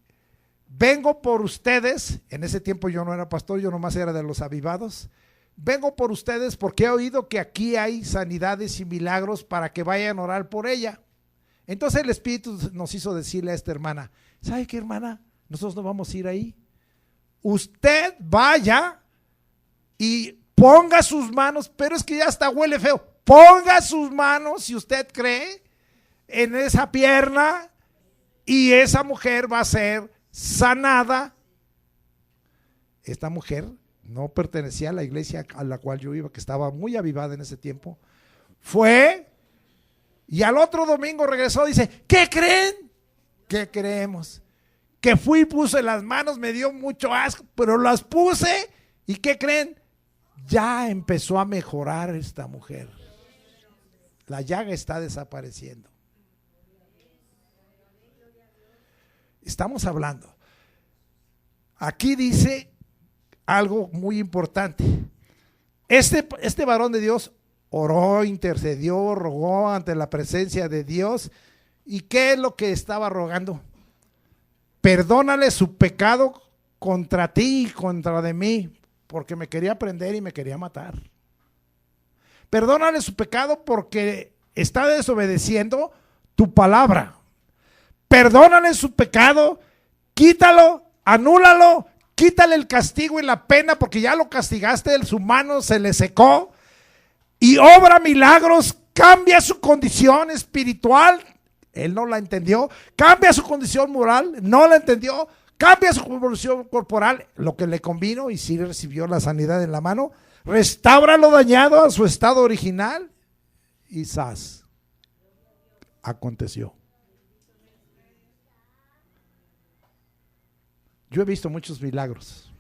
vengo por ustedes. En ese tiempo yo no era pastor, yo nomás era de los avivados. Vengo por ustedes porque he oído que aquí hay sanidades y milagros para que vayan a orar por ella. Entonces el Espíritu nos hizo decirle a esta hermana, ¿sabe qué, hermana? Nosotros no vamos a ir ahí. Usted vaya y ponga sus manos, pero es que ya hasta huele feo. Ponga sus manos, si usted cree, en esa pierna y esa mujer va a ser sanada. Esta mujer no pertenecía a la iglesia a la cual yo iba, que estaba muy avivada en ese tiempo. Fue y al otro domingo regresó. Dice, ¿qué creen? ¿Qué creemos? Que fui y puse las manos, me dio mucho asco, pero las puse y ¿qué creen? Ya empezó a mejorar esta mujer. La llaga está desapareciendo. Estamos hablando. Aquí dice, algo muy importante. Este varón de Dios oró, intercedió, rogó ante la presencia de Dios. ¿Y qué es lo que estaba rogando? Perdónale su pecado contra ti y contra de mí, porque me quería prender y me quería matar. Perdónale su pecado porque está desobedeciendo tu palabra. Perdónale su pecado, quítalo, anúlalo, quítale el castigo y la pena porque ya lo castigaste, su mano se le secó y obra milagros, cambia su condición espiritual. Él no la entendió. Cambia su condición moral, no la entendió. Cambia su condición corporal, lo que le convino, y sí recibió la sanidad en la mano. Restaura lo dañado a su estado original y ¡zas! Aconteció. Yo he visto muchos milagros,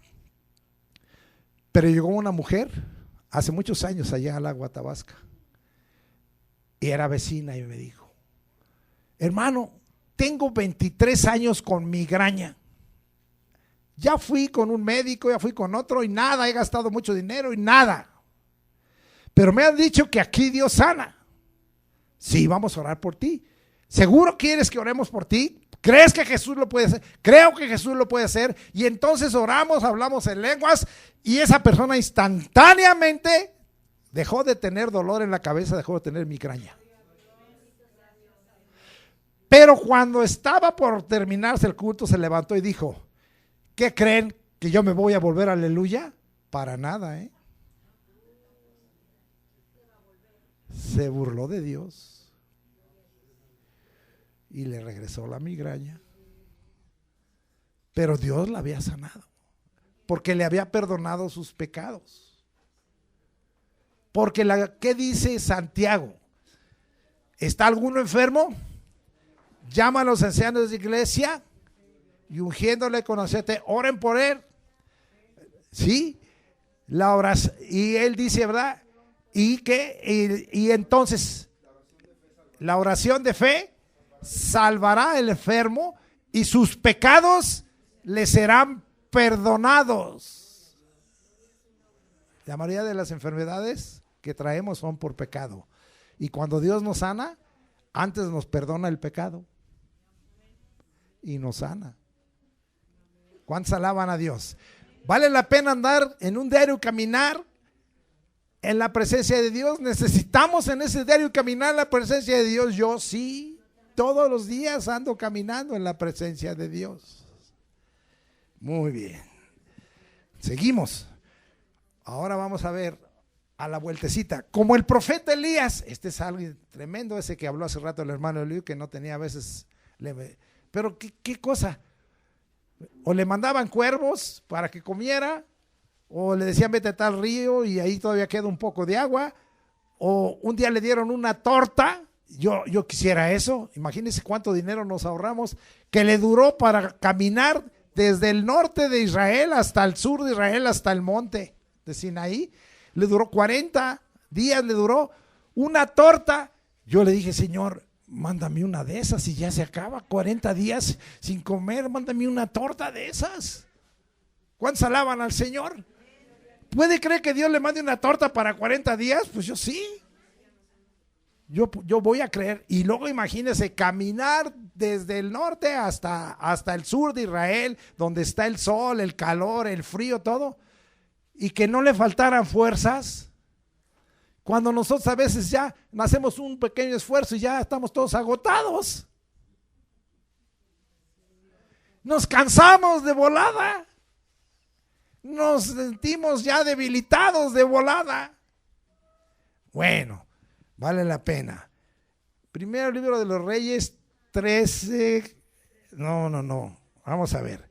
pero llegó una mujer hace muchos años allá al Agua Tabasca y era vecina y me dijo: hermano, tengo 23 años con migraña. Ya fui con un médico, ya fui con otro y nada, he gastado mucho dinero y nada. Pero me han dicho que aquí Dios sana. Sí, vamos a orar por ti. ¿Seguro quieres que oremos por ti? ¿Crees que Jesús lo puede hacer? Creo que Jesús lo puede hacer. Y entonces oramos, hablamos en lenguas y esa persona instantáneamente dejó de tener dolor en la cabeza, dejó de tener migraña. Pero cuando estaba por terminarse el culto se levantó y dijo: ¿qué creen? ¿Que yo me voy a volver aleluya? Para nada, ¿eh? Se burló de Dios y le regresó la migraña. Pero Dios la había sanado porque le había perdonado sus pecados. Porque ¿qué dice Santiago? ¿Está alguno enfermo? Llama a los ancianos de iglesia y ungiéndole con aceite, oren por él. ¿Sí? La oración, y él dice, ¿verdad? Y entonces la oración de fe salvará al enfermo y sus pecados le serán perdonados. La mayoría de las enfermedades que traemos son por pecado. Y cuando Dios nos sana, antes nos perdona el pecado y nos sana. ¿Cuántos alaban a Dios? ¿Vale la pena andar en un diario caminar en la presencia de Dios? ¿Necesitamos en ese diario caminar en la presencia de Dios? Yo sí, todos los días ando caminando en la presencia de Dios. Muy bien. Seguimos. Ahora vamos a ver a la vueltecita. Como el profeta Elías, este es algo tremendo, ese que habló hace rato el hermano Eliú, que no tenía a veces, pero ¿qué cosa? O le mandaban cuervos para que comiera, o le decían vete a tal río y ahí todavía queda un poco de agua, o un día le dieron una torta. Yo quisiera eso. Imagínense cuánto dinero nos ahorramos, que le duró para caminar desde el norte de Israel hasta el sur de Israel, hasta el monte de Sinaí. Le duró 40 días, le duró una torta. Yo le dije: Señor, mándame una de esas y ya se acaba 40 días sin comer, mándame una torta de esas. ¿Cuántos alaban al Señor? ¿Puede creer que Dios le mande una torta para 40 días? Pues yo sí. Yo voy a creer. Y luego imagínense caminar desde el norte hasta el sur de Israel, donde está el sol, el calor, el frío, todo, y que no le faltaran fuerzas. Cuando nosotros a veces ya hacemos un pequeño esfuerzo y ya estamos todos agotados. Nos cansamos de volada. Nos sentimos ya debilitados de volada. Bueno, vale la pena. Primero libro de los Reyes 13. No. Vamos a ver.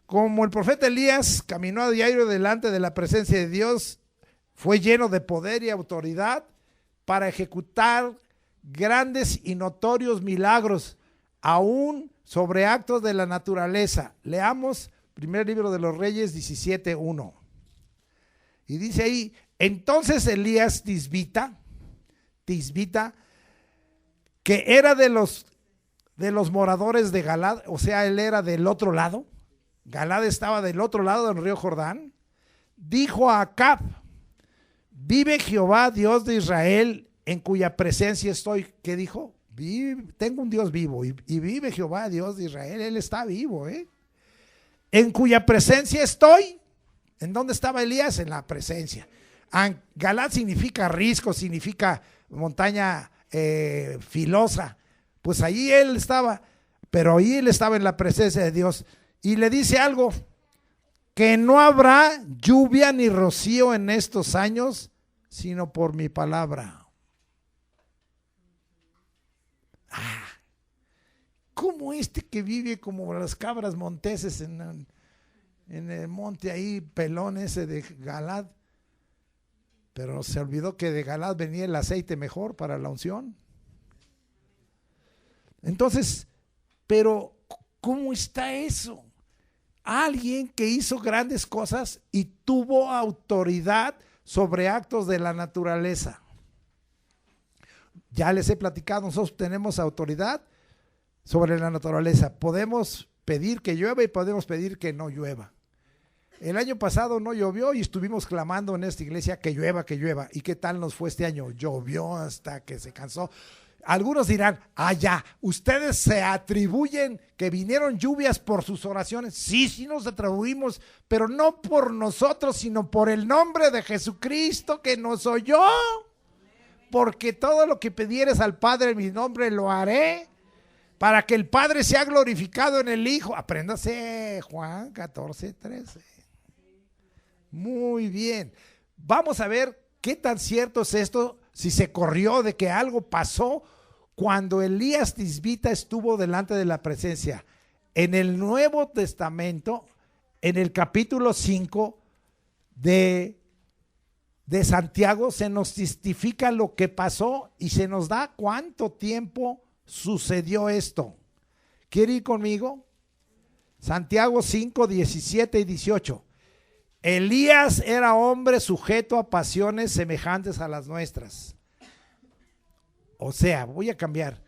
Como el profeta Elías caminó a diario delante de la presencia de Dios, fue lleno de poder y autoridad para ejecutar grandes y notorios milagros, aún sobre actos de la naturaleza. Leamos primer libro de los Reyes 17:1. Y dice ahí: entonces Elías Tisbita, que era de los moradores de Galad, o sea, él era del otro lado. Galad estaba del otro lado del río Jordán. dijo a Acab: vive Jehová, Dios de Israel, en cuya presencia estoy. ¿Qué dijo? Tengo un Dios vivo, y vive Jehová, Dios de Israel. Él está vivo, en cuya presencia estoy. ¿En dónde estaba Elías? En la presencia. Galad significa risco, significa montaña filosa. Pues allí él estaba, pero ahí él estaba en la presencia de Dios. Y le dice algo: que no habrá lluvia ni rocío en estos años, sino por mi palabra. ¿Cómo que vive como las cabras monteses en el monte ahí, pelón ese de Galad? Pero se olvidó que de Galad venía el aceite mejor para la unción. Entonces, pero ¿cómo está eso? Alguien que hizo grandes cosas y tuvo autoridad sobre actos de la naturaleza. Ya les he platicado, nosotros tenemos autoridad sobre la naturaleza. Podemos pedir que llueva y podemos pedir que no llueva. El año pasado no llovió y estuvimos clamando en esta iglesia que llueva, que llueva. ¿Y qué tal nos fue este año? Llovió hasta que se cansó. Algunos dirán: ya, ustedes se atribuyen que vinieron lluvias por sus oraciones. Sí nos atribuimos, pero no por nosotros, sino por el nombre de Jesucristo que nos oyó. Porque todo lo que pidieres al Padre en mi nombre lo haré, para que el Padre sea glorificado en el Hijo. Apréndase Juan 14:13. Muy bien. Vamos a ver qué tan cierto es esto, si se corrió de que algo pasó cuando Elías Tisbita estuvo delante de la presencia. En el Nuevo Testamento, en el capítulo 5 de Santiago, se nos testifica lo que pasó y se nos da cuánto tiempo sucedió esto. ¿Quiere ir conmigo? Santiago 5, 17 y 18. Elías era hombre sujeto a pasiones semejantes a las nuestras. O sea, voy a cambiar.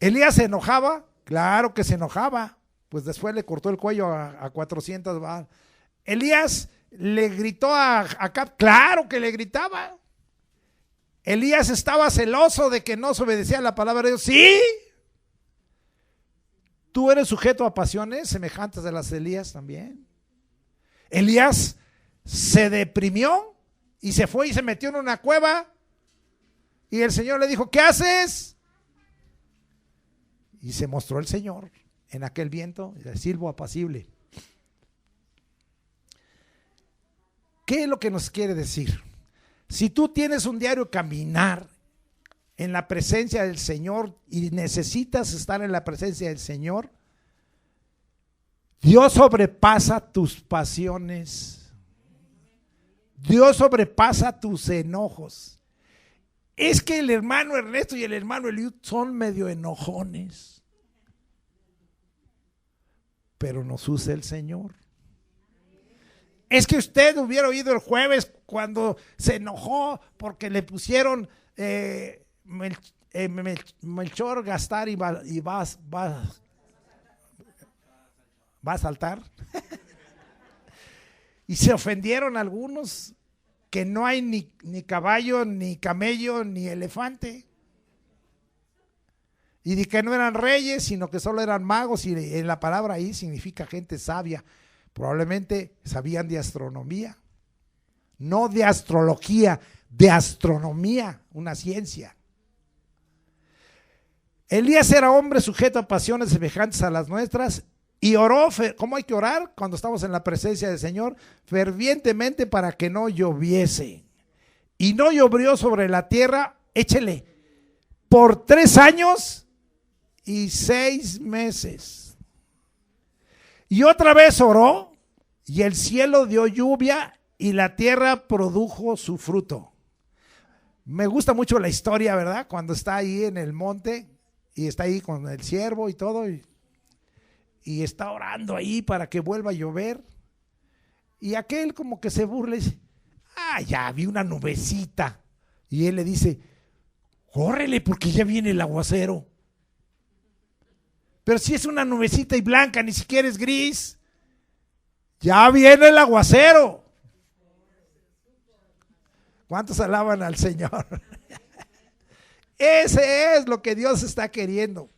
¿Elías se enojaba? Claro que se enojaba. Pues después le cortó el cuello a 400. Elías le gritó a Acab. Claro que le gritaba. Elías estaba celoso de que no se obedecía a la palabra de Dios. Sí. ¿Tú eres sujeto a pasiones semejantes a las de Elías también? Elías se deprimió y se fue y se metió en una cueva, y el Señor le dijo: ¿qué haces? Y se mostró el Señor en aquel viento, el silbo apacible. ¿Qué es lo que nos quiere decir? Si tú tienes un diario caminar en la presencia del Señor y necesitas estar en la presencia del Señor, Dios sobrepasa tus pasiones. Dios sobrepasa tus enojos. Es que el hermano Ernesto y el hermano Eliud son medio enojones, pero nos usa el Señor. Es que usted hubiera oído el jueves cuando se enojó porque le pusieron Melchor, Gastar y va a saltar. Y se ofendieron algunos que no hay ni caballo, ni camello, ni elefante. Y de que no eran reyes, sino que solo eran magos, y en la palabra ahí significa gente sabia. Probablemente sabían de astronomía, no de astrología, de astronomía, una ciencia. Elías era hombre sujeto a pasiones semejantes a las nuestras y oró. ¿Cómo hay que orar cuando estamos en la presencia del Señor? Fervientemente para que no lloviese. Y no llovió sobre la tierra, échele, por 3 años y 6 meses. Y otra vez oró, y el cielo dio lluvia y la tierra produjo su fruto. Me gusta mucho la historia, ¿verdad? Cuando está ahí en el monte y está ahí con el siervo y todo, y está orando ahí para que vuelva a llover. Y aquel como que se burla y dice: ya vi una nubecita. Y él le dice: córrele porque ya viene el aguacero. Pero si es una nubecita y blanca, ni siquiera es gris, ya viene el aguacero. ¿Cuántos alaban al Señor? Ese es lo que Dios está queriendo.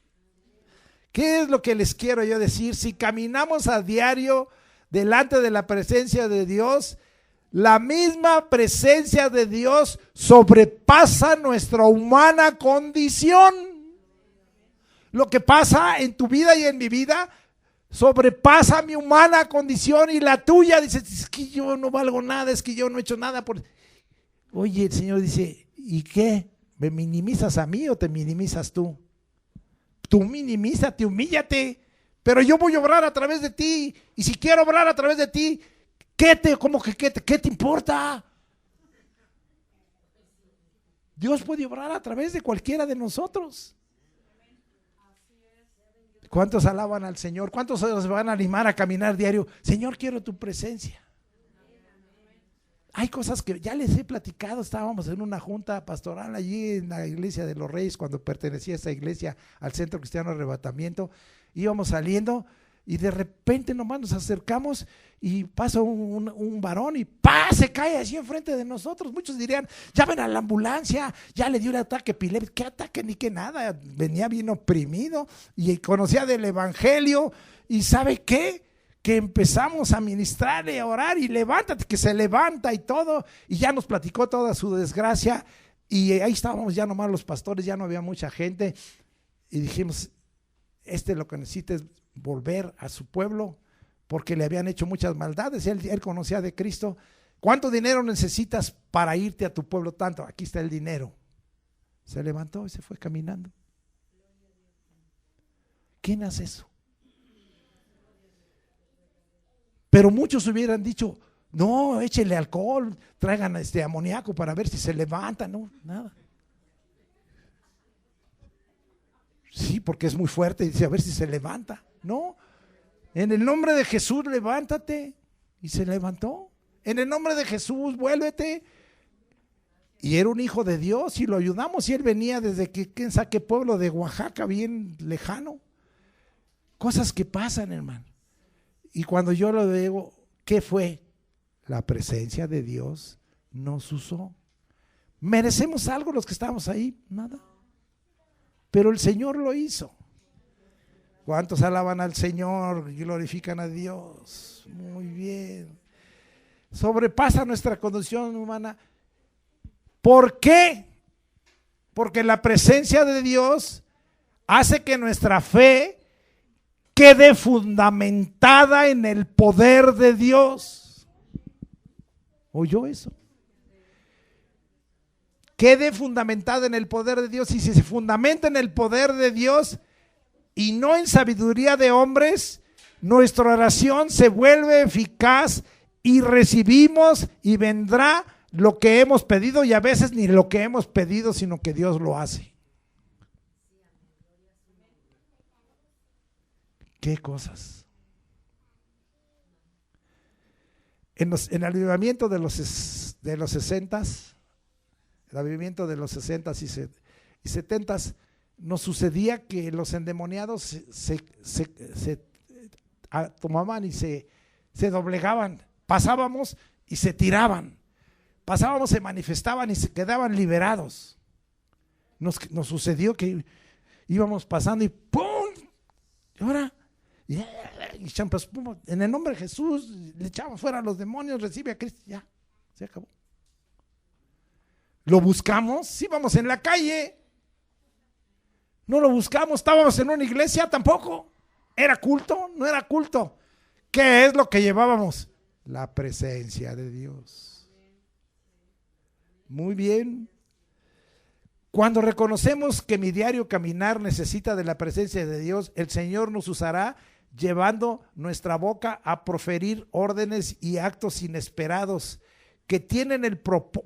¿Qué es lo que les quiero yo decir? Si caminamos a diario delante de la presencia de Dios, la misma presencia de Dios sobrepasa nuestra humana condición. Lo que pasa en tu vida y en mi vida sobrepasa mi humana condición y la tuya. Dices, es que yo no valgo nada, es que yo no he hecho nada por... Oye, el Señor dice, ¿y qué? ¿Me minimizas a mí o te minimizas tú? Tú minimízate, humíllate, pero yo voy a obrar a través de ti. Y si quiero obrar a través de ti, ¿qué te importa? Dios puede obrar a través de cualquiera de nosotros. ¿Cuántos alaban al Señor? ¿Cuántos se van a animar a caminar diario? Señor, quiero tu presencia. Hay cosas que ya les he platicado. Estábamos en una junta pastoral allí en la iglesia de los Reyes, cuando pertenecía a esa iglesia al Centro Cristiano Arrebatamiento. Íbamos saliendo y de repente nomás nos acercamos y pasa un varón y ¡pah! Se cae así enfrente de nosotros. Muchos dirían, llamen a la ambulancia, ya le dio un ataque epiléptico. ¿Qué ataque ni qué nada? Venía bien oprimido y conocía del evangelio. ¿Y sabe qué? Que empezamos a ministrarle, a orar y levántate, que se levanta y todo, y ya nos platicó toda su desgracia y ahí estábamos ya nomás los pastores, ya no había mucha gente y dijimos, lo que necesita es volver a su pueblo porque le habían hecho muchas maldades, él conocía de Cristo. ¿Cuánto dinero necesitas para irte a tu pueblo? Tanto, aquí está el dinero. Se levantó y se fue caminando. ¿Quién hace eso? Pero muchos hubieran dicho, no, échele alcohol, traigan amoníaco para ver si se levanta. No, nada. Sí, porque es muy fuerte y dice, a ver si se levanta. No, en el nombre de Jesús levántate. Y se levantó. En el nombre de Jesús vuélvete. Y era un hijo de Dios y lo ayudamos y él venía desde quién sabe qué pueblo de Oaxaca, bien lejano. Cosas que pasan, hermano. Y cuando yo lo digo, ¿qué fue? La presencia de Dios nos usó. ¿Merecemos algo los que estamos ahí? Nada. Pero el Señor lo hizo. ¿Cuántos alaban al Señor y glorifican a Dios? Muy bien. Sobrepasa nuestra condición humana. ¿Por qué? Porque la presencia de Dios hace que nuestra fe quede fundamentada en el poder de Dios. ¿Oyó eso? Quede fundamentada en el poder de Dios. Y si se fundamenta en el poder de Dios y no en sabiduría de hombres, nuestra oración se vuelve eficaz y recibimos y vendrá lo que hemos pedido, y a veces ni lo que hemos pedido, sino que Dios lo hace. ¿Qué cosas? En el avivamiento de los 60s, el avivamiento de los 60s y 70s, nos sucedía que los endemoniados se tomaban y se doblegaban. Pasábamos y se tiraban. Pasábamos, se manifestaban y se quedaban liberados. Nos sucedió que íbamos pasando y ¡pum! ¿Y ahora? Y en el nombre de Jesús le echamos fuera a los demonios, recibe a Cristo, ya, se acabó. ¿Lo buscamos? Sí, vamos en la calle. No lo buscamos, estábamos en una iglesia, tampoco. ¿Era culto? No era culto. ¿Qué es lo que llevábamos? La presencia de Dios. Muy bien. Cuando reconocemos que mi diario caminar necesita de la presencia de Dios, el Señor nos usará llevando nuestra boca a proferir órdenes y actos inesperados que tienen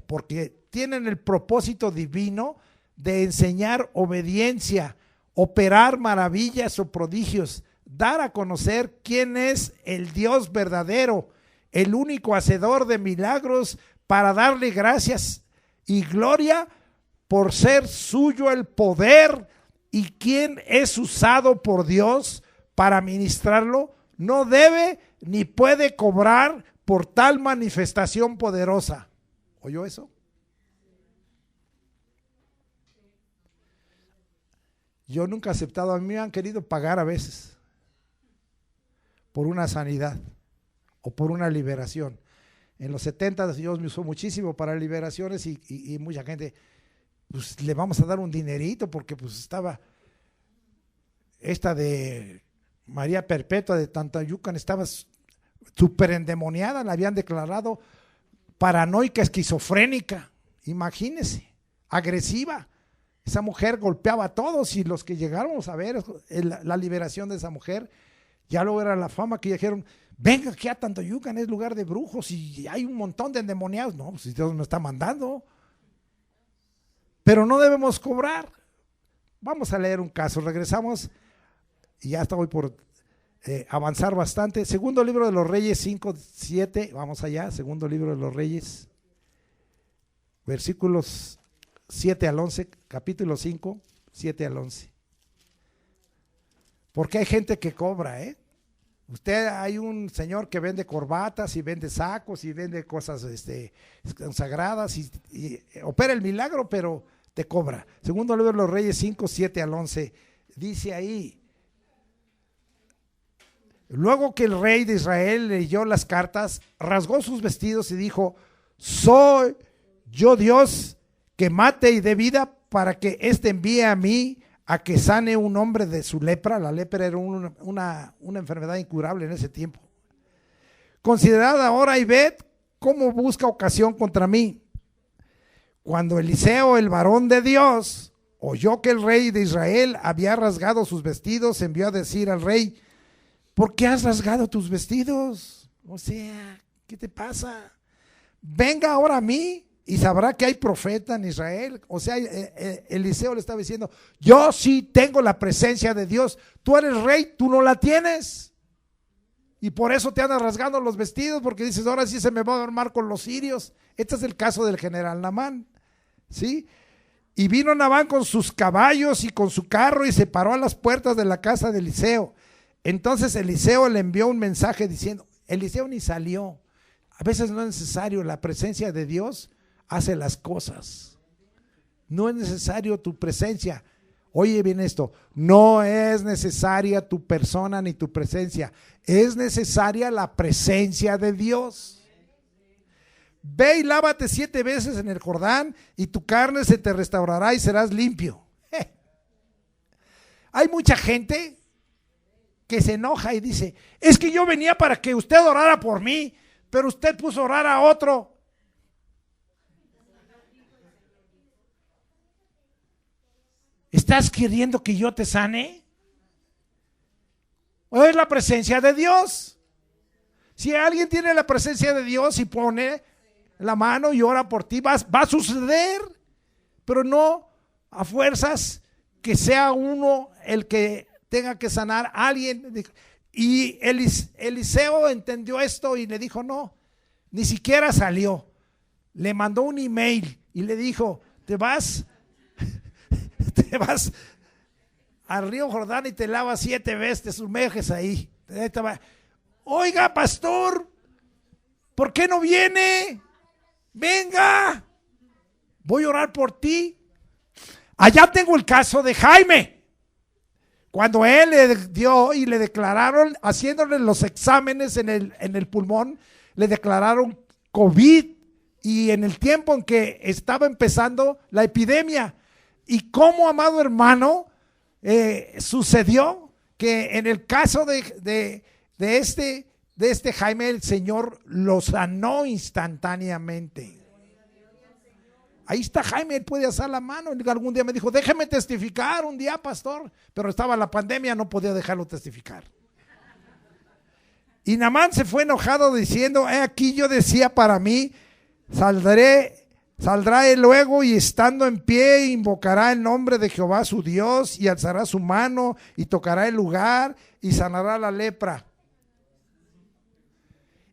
porque tienen el propósito divino de enseñar obediencia, operar maravillas o prodigios, dar a conocer quién es el Dios verdadero, el único hacedor de milagros, para darle gracias y gloria por ser suyo el poder, y quien es usado por Dios para ministrarlo no debe ni puede cobrar por tal manifestación poderosa. ¿Oyó eso? Yo nunca he aceptado, a mí me han querido pagar a veces por una sanidad o por una liberación. En los 70 Dios me usó muchísimo para liberaciones y mucha gente, pues le vamos a dar un dinerito porque pues estaba esta de María Perpetua de Tantayucan, estaba súper endemoniada, la habían declarado paranoica, esquizofrénica, imagínense, agresiva. Esa mujer golpeaba a todos y los que llegaron a ver la liberación de esa mujer, ya luego era la fama que dijeron, venga aquí a Tantoyucan, es lugar de brujos y hay un montón de endemoniados. No, pues Dios nos está mandando. Pero no debemos cobrar. Vamos a leer un caso, regresamos y ya estoy por avanzar bastante. Segundo libro de los Reyes 5, 7, vamos allá, segundo libro de los Reyes, versículos 7 al 11, capítulo 5, 7 al 11. Porque hay gente que cobra, Usted, hay un señor que vende corbatas y vende sacos y vende cosas consagradas y opera el milagro, pero te cobra. Segundo libro de los Reyes 5, 7 al 11, dice ahí: luego que el rey de Israel leyó las cartas, rasgó sus vestidos y dijo: soy yo Dios que mate y dé vida para que éste envíe a mí a que sane un hombre de su lepra. La lepra era una enfermedad incurable en ese tiempo. Considerad ahora y ved cómo busca ocasión contra mí. Cuando Eliseo, el varón de Dios, oyó que el rey de Israel había rasgado sus vestidos, envió a decir al rey: ¿por qué has rasgado tus vestidos? O sea, ¿qué te pasa? Venga ahora a mí y sabrá que hay profeta en Israel. O sea, Eliseo le estaba diciendo: yo sí tengo la presencia de Dios, tú eres rey, tú no la tienes, y por eso te andas rasgando los vestidos, porque dices: ahora sí se me va a armar con los sirios. Este es el caso del general Naamán, ¿sí? Y vino Naamán con sus caballos y con su carro y se paró a las puertas de la casa de Eliseo. Entonces Eliseo le envió un mensaje diciendo, Eliseo ni salió. A veces no es necesario, la presencia de Dios hace las cosas. No es necesario tu presencia. Oye bien esto, no es necesaria tu persona ni tu presencia, es necesaria la presencia de Dios. Ve y lávate 7 veces en el Jordán y tu carne se te restaurará y serás limpio. Hay mucha gente que se enoja y dice: es que yo venía para que usted orara por mí, pero usted puso a orar a otro. ¿Estás queriendo que yo te sane? ¿O es la presencia de Dios? Si alguien tiene la presencia de Dios y pone la mano y ora por ti, va a suceder, pero no a fuerzas que sea uno el que tenga que sanar a alguien. Y Eliseo entendió esto y le dijo: no, ni siquiera salió. Le mandó un email y le dijo: te vas al río Jordán y te lavas 7 veces, te sumerges ahí. Oiga, pastor, ¿por qué no viene? Venga, voy a orar por ti. Allá tengo el caso de Jaime. Cuando él le dio y le declararon, haciéndole los exámenes en el pulmón, le declararon COVID, y en el tiempo en que estaba empezando la epidemia. Y cómo, amado hermano, sucedió que en el caso de este Jaime, el Señor lo sanó instantáneamente. Ahí está Jaime, él puede alzar la mano. Algún día me dijo: déjeme testificar un día, pastor, pero estaba la pandemia, no podía dejarlo testificar. Y Naamán se fue enojado diciendo: aquí yo decía para mí, saldrá él luego y estando en pie invocará el nombre de Jehová su Dios y alzará su mano y tocará el lugar y sanará la lepra.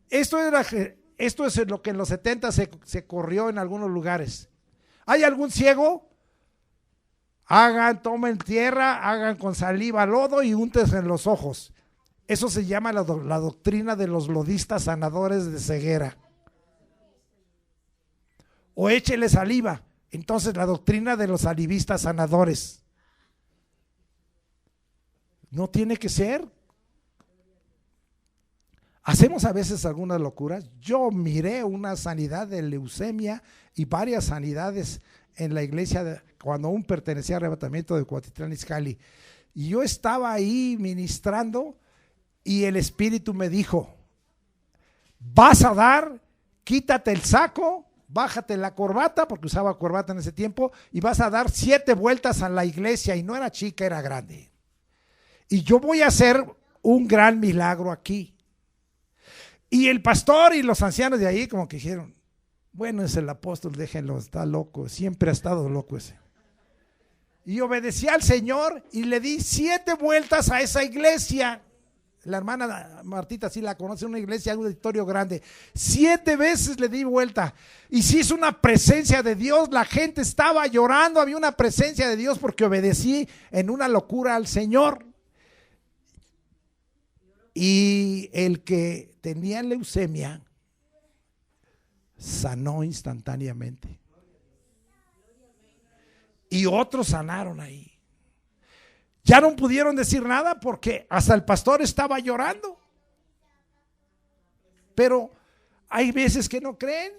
Esto es lo que en los 70 se corrió en algunos lugares. ¿Hay algún ciego? Tomen tierra, hagan con saliva lodo y úntense en los ojos. Eso se llama la doctrina de los lodistas sanadores de ceguera. O échele saliva. Entonces la doctrina de los salivistas sanadores. No tiene que ser. Hacemos a veces algunas locuras. Yo miré una sanidad de leucemia y varias sanidades en la iglesia cuando aún pertenecía al arrebatamiento de Cuautitlán Izcalli. Y yo estaba ahí ministrando y el Espíritu me dijo: vas a dar, quítate el saco, bájate la corbata, porque usaba corbata en ese tiempo, y vas a dar 7 vueltas a la iglesia. Y no era chica, era grande. Y yo voy a hacer un gran milagro aquí. Y el pastor y los ancianos de ahí como que dijeron: bueno, es el apóstol, déjenlo, está loco, siempre ha estado loco ese. Y obedecí al Señor y le di 7 vueltas a esa iglesia. La hermana Martita sí la conoce, una iglesia, un auditorio grande. 7 veces le di vuelta. Y sí es una presencia de Dios, la gente estaba llorando, había una presencia de Dios porque obedecí en una locura al Señor. Y el que tenía leucemia sanó instantáneamente. Y otros sanaron ahí. Ya no pudieron decir nada porque hasta el pastor estaba llorando. Pero hay veces que no creen.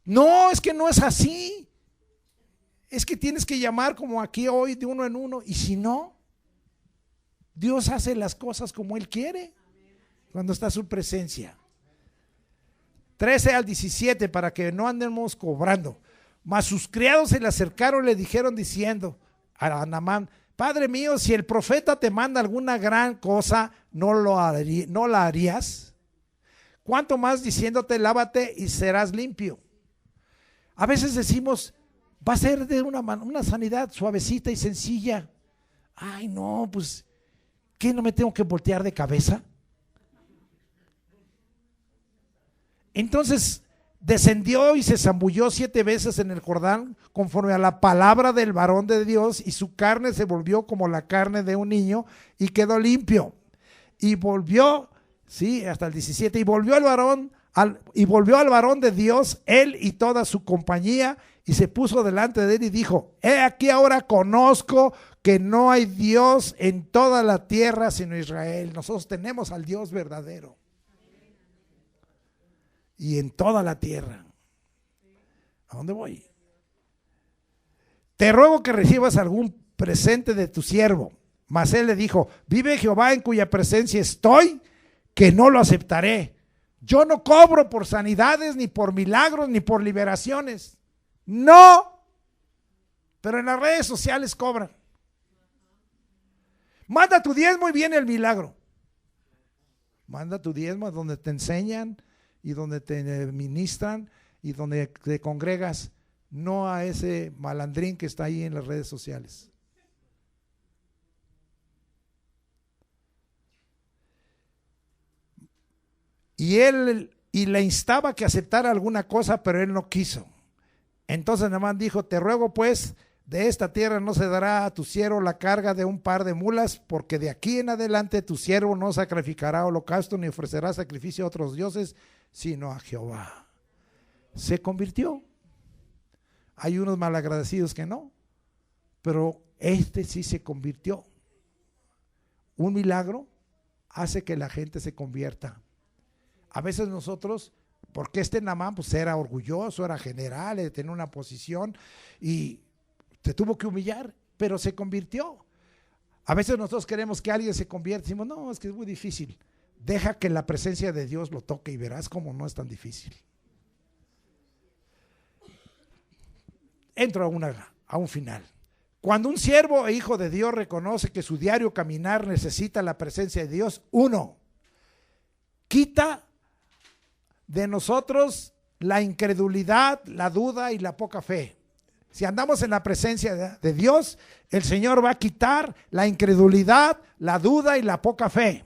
No, es que no es así. Es que tienes que llamar como aquí hoy de uno en uno. Y si no, Dios hace las cosas como Él quiere cuando está su presencia. 13 al 17, para que no andemos cobrando. Mas sus criados se le acercaron y le dijeron diciendo a Naamán: Padre mío, si el profeta te manda alguna gran cosa, ¿no la harías? ¿Cuánto más diciéndote lávate y serás limpio? A veces decimos, va a ser de una sanidad suavecita y sencilla. Ay no, pues ¿qué, no me tengo que voltear de cabeza? Entonces descendió y se zambulló 7 veces en el Jordán conforme a la palabra del varón de Dios, y su carne se volvió como la carne de un niño y quedó limpio. Y volvió, sí, hasta el 17, y volvió al varón de Dios, él y toda su compañía, y se puso delante de él y dijo: he aquí ahora conozco que no hay Dios en toda la tierra sino Israel. Nosotros tenemos al Dios verdadero. Y en toda la tierra. ¿A dónde voy? Te ruego que recibas algún presente de tu siervo. Mas él le dijo: vive Jehová en cuya presencia estoy, que no lo aceptaré. Yo no cobro por sanidades, ni por milagros, ni por liberaciones. No. Pero en las redes sociales cobran. Manda tu diezmo y viene el milagro. Manda tu diezmo donde te enseñan y donde te ministran y donde te congregas, no a ese malandrín que está ahí en las redes sociales. Y le instaba que aceptara alguna cosa, pero él no quiso. Entonces Naamán dijo: te ruego pues, de esta tierra no se dará a tu siervo la carga de un par de mulas, porque de aquí en adelante tu siervo no sacrificará holocausto ni ofrecerá sacrificio a otros dioses, sino a Jehová. Se convirtió. Hay unos malagradecidos que no, pero este sí se convirtió. Un milagro hace que la gente se convierta. A veces nosotros, porque este Naamán pues era orgulloso, era general, tenía una posición y se tuvo que humillar, pero se convirtió. A veces nosotros queremos que alguien se convierta y decimos: no, es que es muy difícil. Deja que la presencia de Dios lo toque y verás cómo no es tan difícil. Entro a un final. Cuando un siervo e hijo de Dios reconoce que su diario caminar necesita la presencia de Dios, 1, quita de nosotros la incredulidad, la duda y la poca fe. Si andamos en la presencia de Dios, el Señor va a quitar la incredulidad, la duda y la poca fe.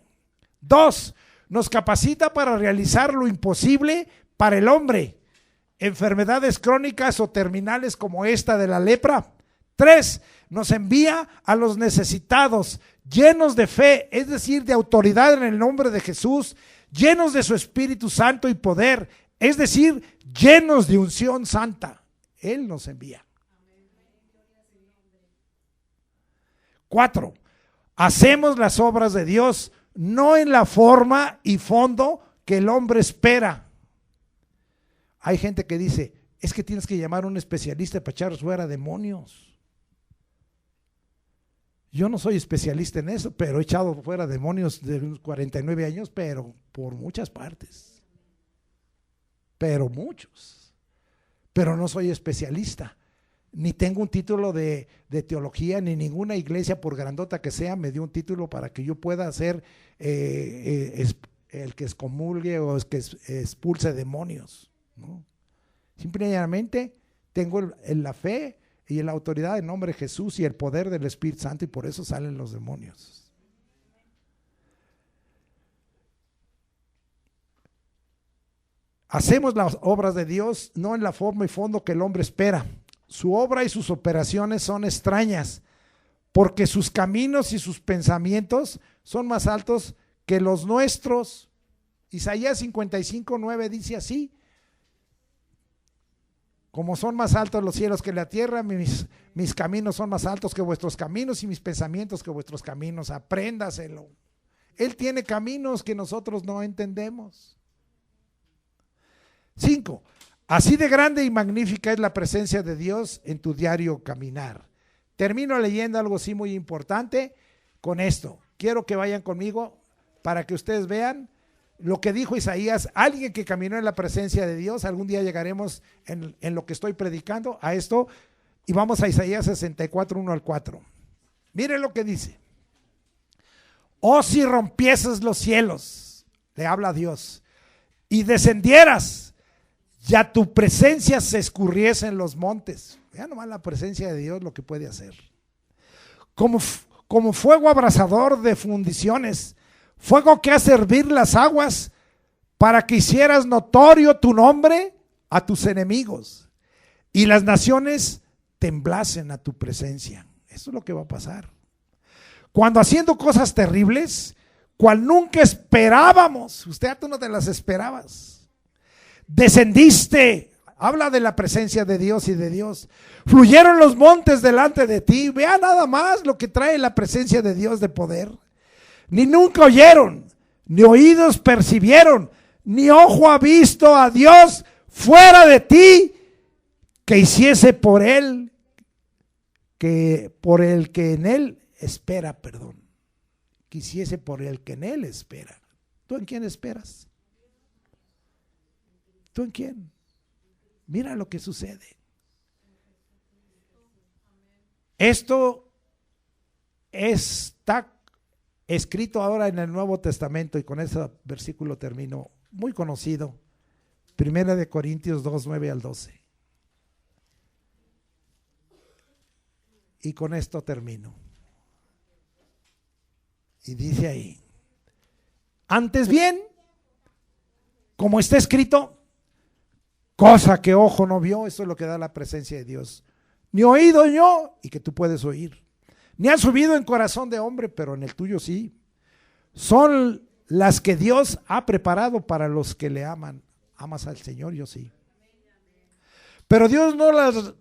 2, nos capacita para realizar lo imposible para el hombre, enfermedades crónicas o terminales como esta de la lepra. 3, nos envía a los necesitados, llenos de fe, es decir, de autoridad en el nombre de Jesús, llenos de su Espíritu Santo y poder, es decir, llenos de unción santa. Él nos envía. 4, Hacemos las obras de Dios no en la forma y fondo que el hombre espera. Hay gente que dice, es que tienes que llamar a un especialista para echar fuera demonios. Yo no soy especialista en eso, pero he echado fuera demonios de unos 49 años, pero por muchas partes. Pero muchos. Pero no soy especialista. Ni tengo un título de teología, ni ninguna iglesia, por grandota que sea, me dio un título para que yo pueda ser el que excomulgue o el que expulse demonios, ¿no? Simplemente tengo la fe y la autoridad en nombre de Jesús y el poder del Espíritu Santo, y por eso salen los demonios. Hacemos las obras de Dios no en la forma y fondo que el hombre espera. Su obra y sus operaciones son extrañas, porque sus caminos y sus pensamientos son más altos que los nuestros. Isaías 55:9 dice así: como son más altos los cielos que la tierra, mis caminos son más altos que vuestros caminos y mis pensamientos que vuestros caminos. Apréndaselo. Él tiene caminos que nosotros no entendemos. 5. Así de grande y magnífica es la presencia de Dios en tu diario caminar. Termino leyendo algo así muy importante con esto. Quiero que vayan conmigo para que ustedes vean lo que dijo Isaías, alguien que caminó en la presencia de Dios. Algún día llegaremos en lo que estoy predicando a esto, y vamos a Isaías 64, 1 al 4. Miren lo que dice: oh, si rompieses los cielos, le habla a Dios, y descendieras, ya tu presencia se escurriese en los montes. Vean nomás la presencia de Dios, lo que puede hacer. Como fuego abrasador de fundiciones, fuego que hace hervir las aguas, para que hicieras notorio tu nombre a tus enemigos, y las naciones temblasen a tu presencia. Eso es lo que va a pasar. Cuando haciendo cosas terribles, cual nunca esperábamos, tú no te las esperabas, descendiste. Habla de la presencia de Dios y de Dios. Fluyeron los montes delante de ti. Vea nada más lo que trae la presencia de Dios de poder. Ni nunca oyeron, ni oídos percibieron, ni ojo ha visto a Dios fuera de ti, que hiciese por él, que por el que en él espera, que hiciese por el que en él espera. ¿Tú en quién esperas? ¿Tú en quién? Mira lo que sucede. Esto está escrito ahora en el Nuevo Testamento, y con ese versículo termino, muy conocido, 1 Corintios 2, 9 al 12. Y con esto termino. Y dice ahí: antes bien, como está escrito, cosa que ojo no vio, eso es lo que da la presencia de Dios, ni oído yo, y que tú puedes oír, ni han subido en corazón de hombre, pero en el tuyo sí, son las que Dios ha preparado para los que le aman. ¿Amas al Señor? Yo sí. Pero Dios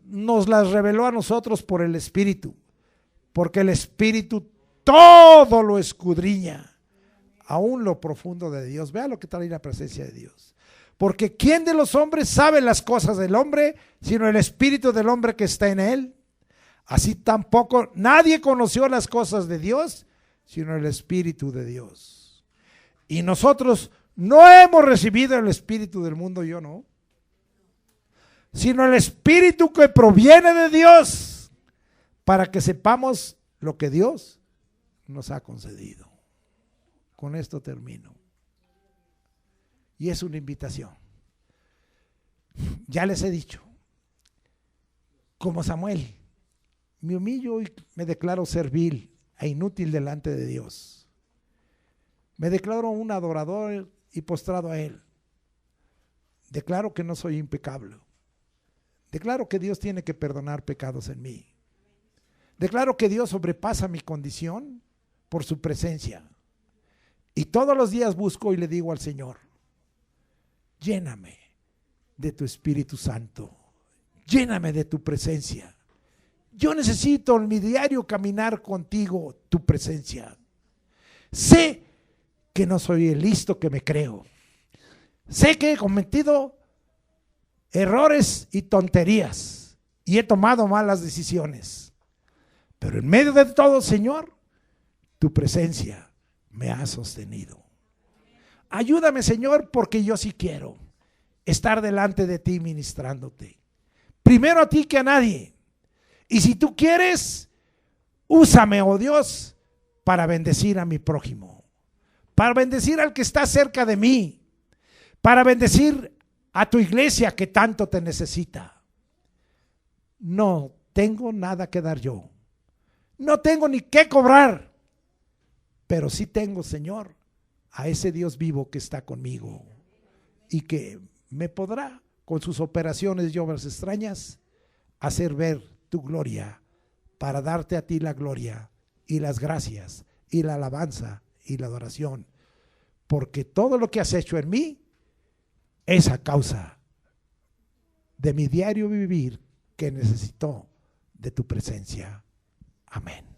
nos las reveló a nosotros por el Espíritu, porque el Espíritu todo lo escudriña, aún lo profundo de Dios. Vea lo que trae la presencia de Dios. Porque ¿quién de los hombres sabe las cosas del hombre, sino el espíritu del hombre que está en él? Así tampoco nadie conoció las cosas de Dios, sino el Espíritu de Dios. Y nosotros no hemos recibido el espíritu del mundo, yo no, sino el Espíritu que proviene de Dios, para que sepamos lo que Dios nos ha concedido. Con esto termino. Y es una invitación. Ya les he dicho, como Samuel, me humillo y me declaro servil e inútil delante de Dios. Me declaro un adorador y postrado a Él. Declaro que no soy impecable. Declaro que Dios tiene que perdonar pecados en mí. Declaro que Dios sobrepasa mi condición por su presencia. Y todos los días busco y le digo al Señor: lléname de tu Espíritu Santo, lléname de tu presencia, Yo necesito en mi diario caminar contigo, tu presencia. Sé que no soy el listo que me creo. Sé que he cometido errores y tonterías y he tomado malas decisiones. Pero en medio de todo, Señor, tu presencia me ha sostenido. Ayúdame, Señor, porque yo sí quiero estar delante de ti ministrándote. Primero a ti que a nadie. Y si tú quieres, úsame, oh Dios, para bendecir a mi prójimo, para bendecir al que está cerca de mí, para bendecir a tu iglesia que tanto te necesita. No tengo nada que dar yo. No tengo ni qué cobrar. Pero sí tengo, Señor, a ese Dios vivo que está conmigo y que me podrá, con sus operaciones y obras extrañas, hacer ver tu gloria, para darte a ti la gloria y las gracias y la alabanza y la adoración, porque todo lo que has hecho en mí es a causa de mi diario vivir que necesito de tu presencia. Amén.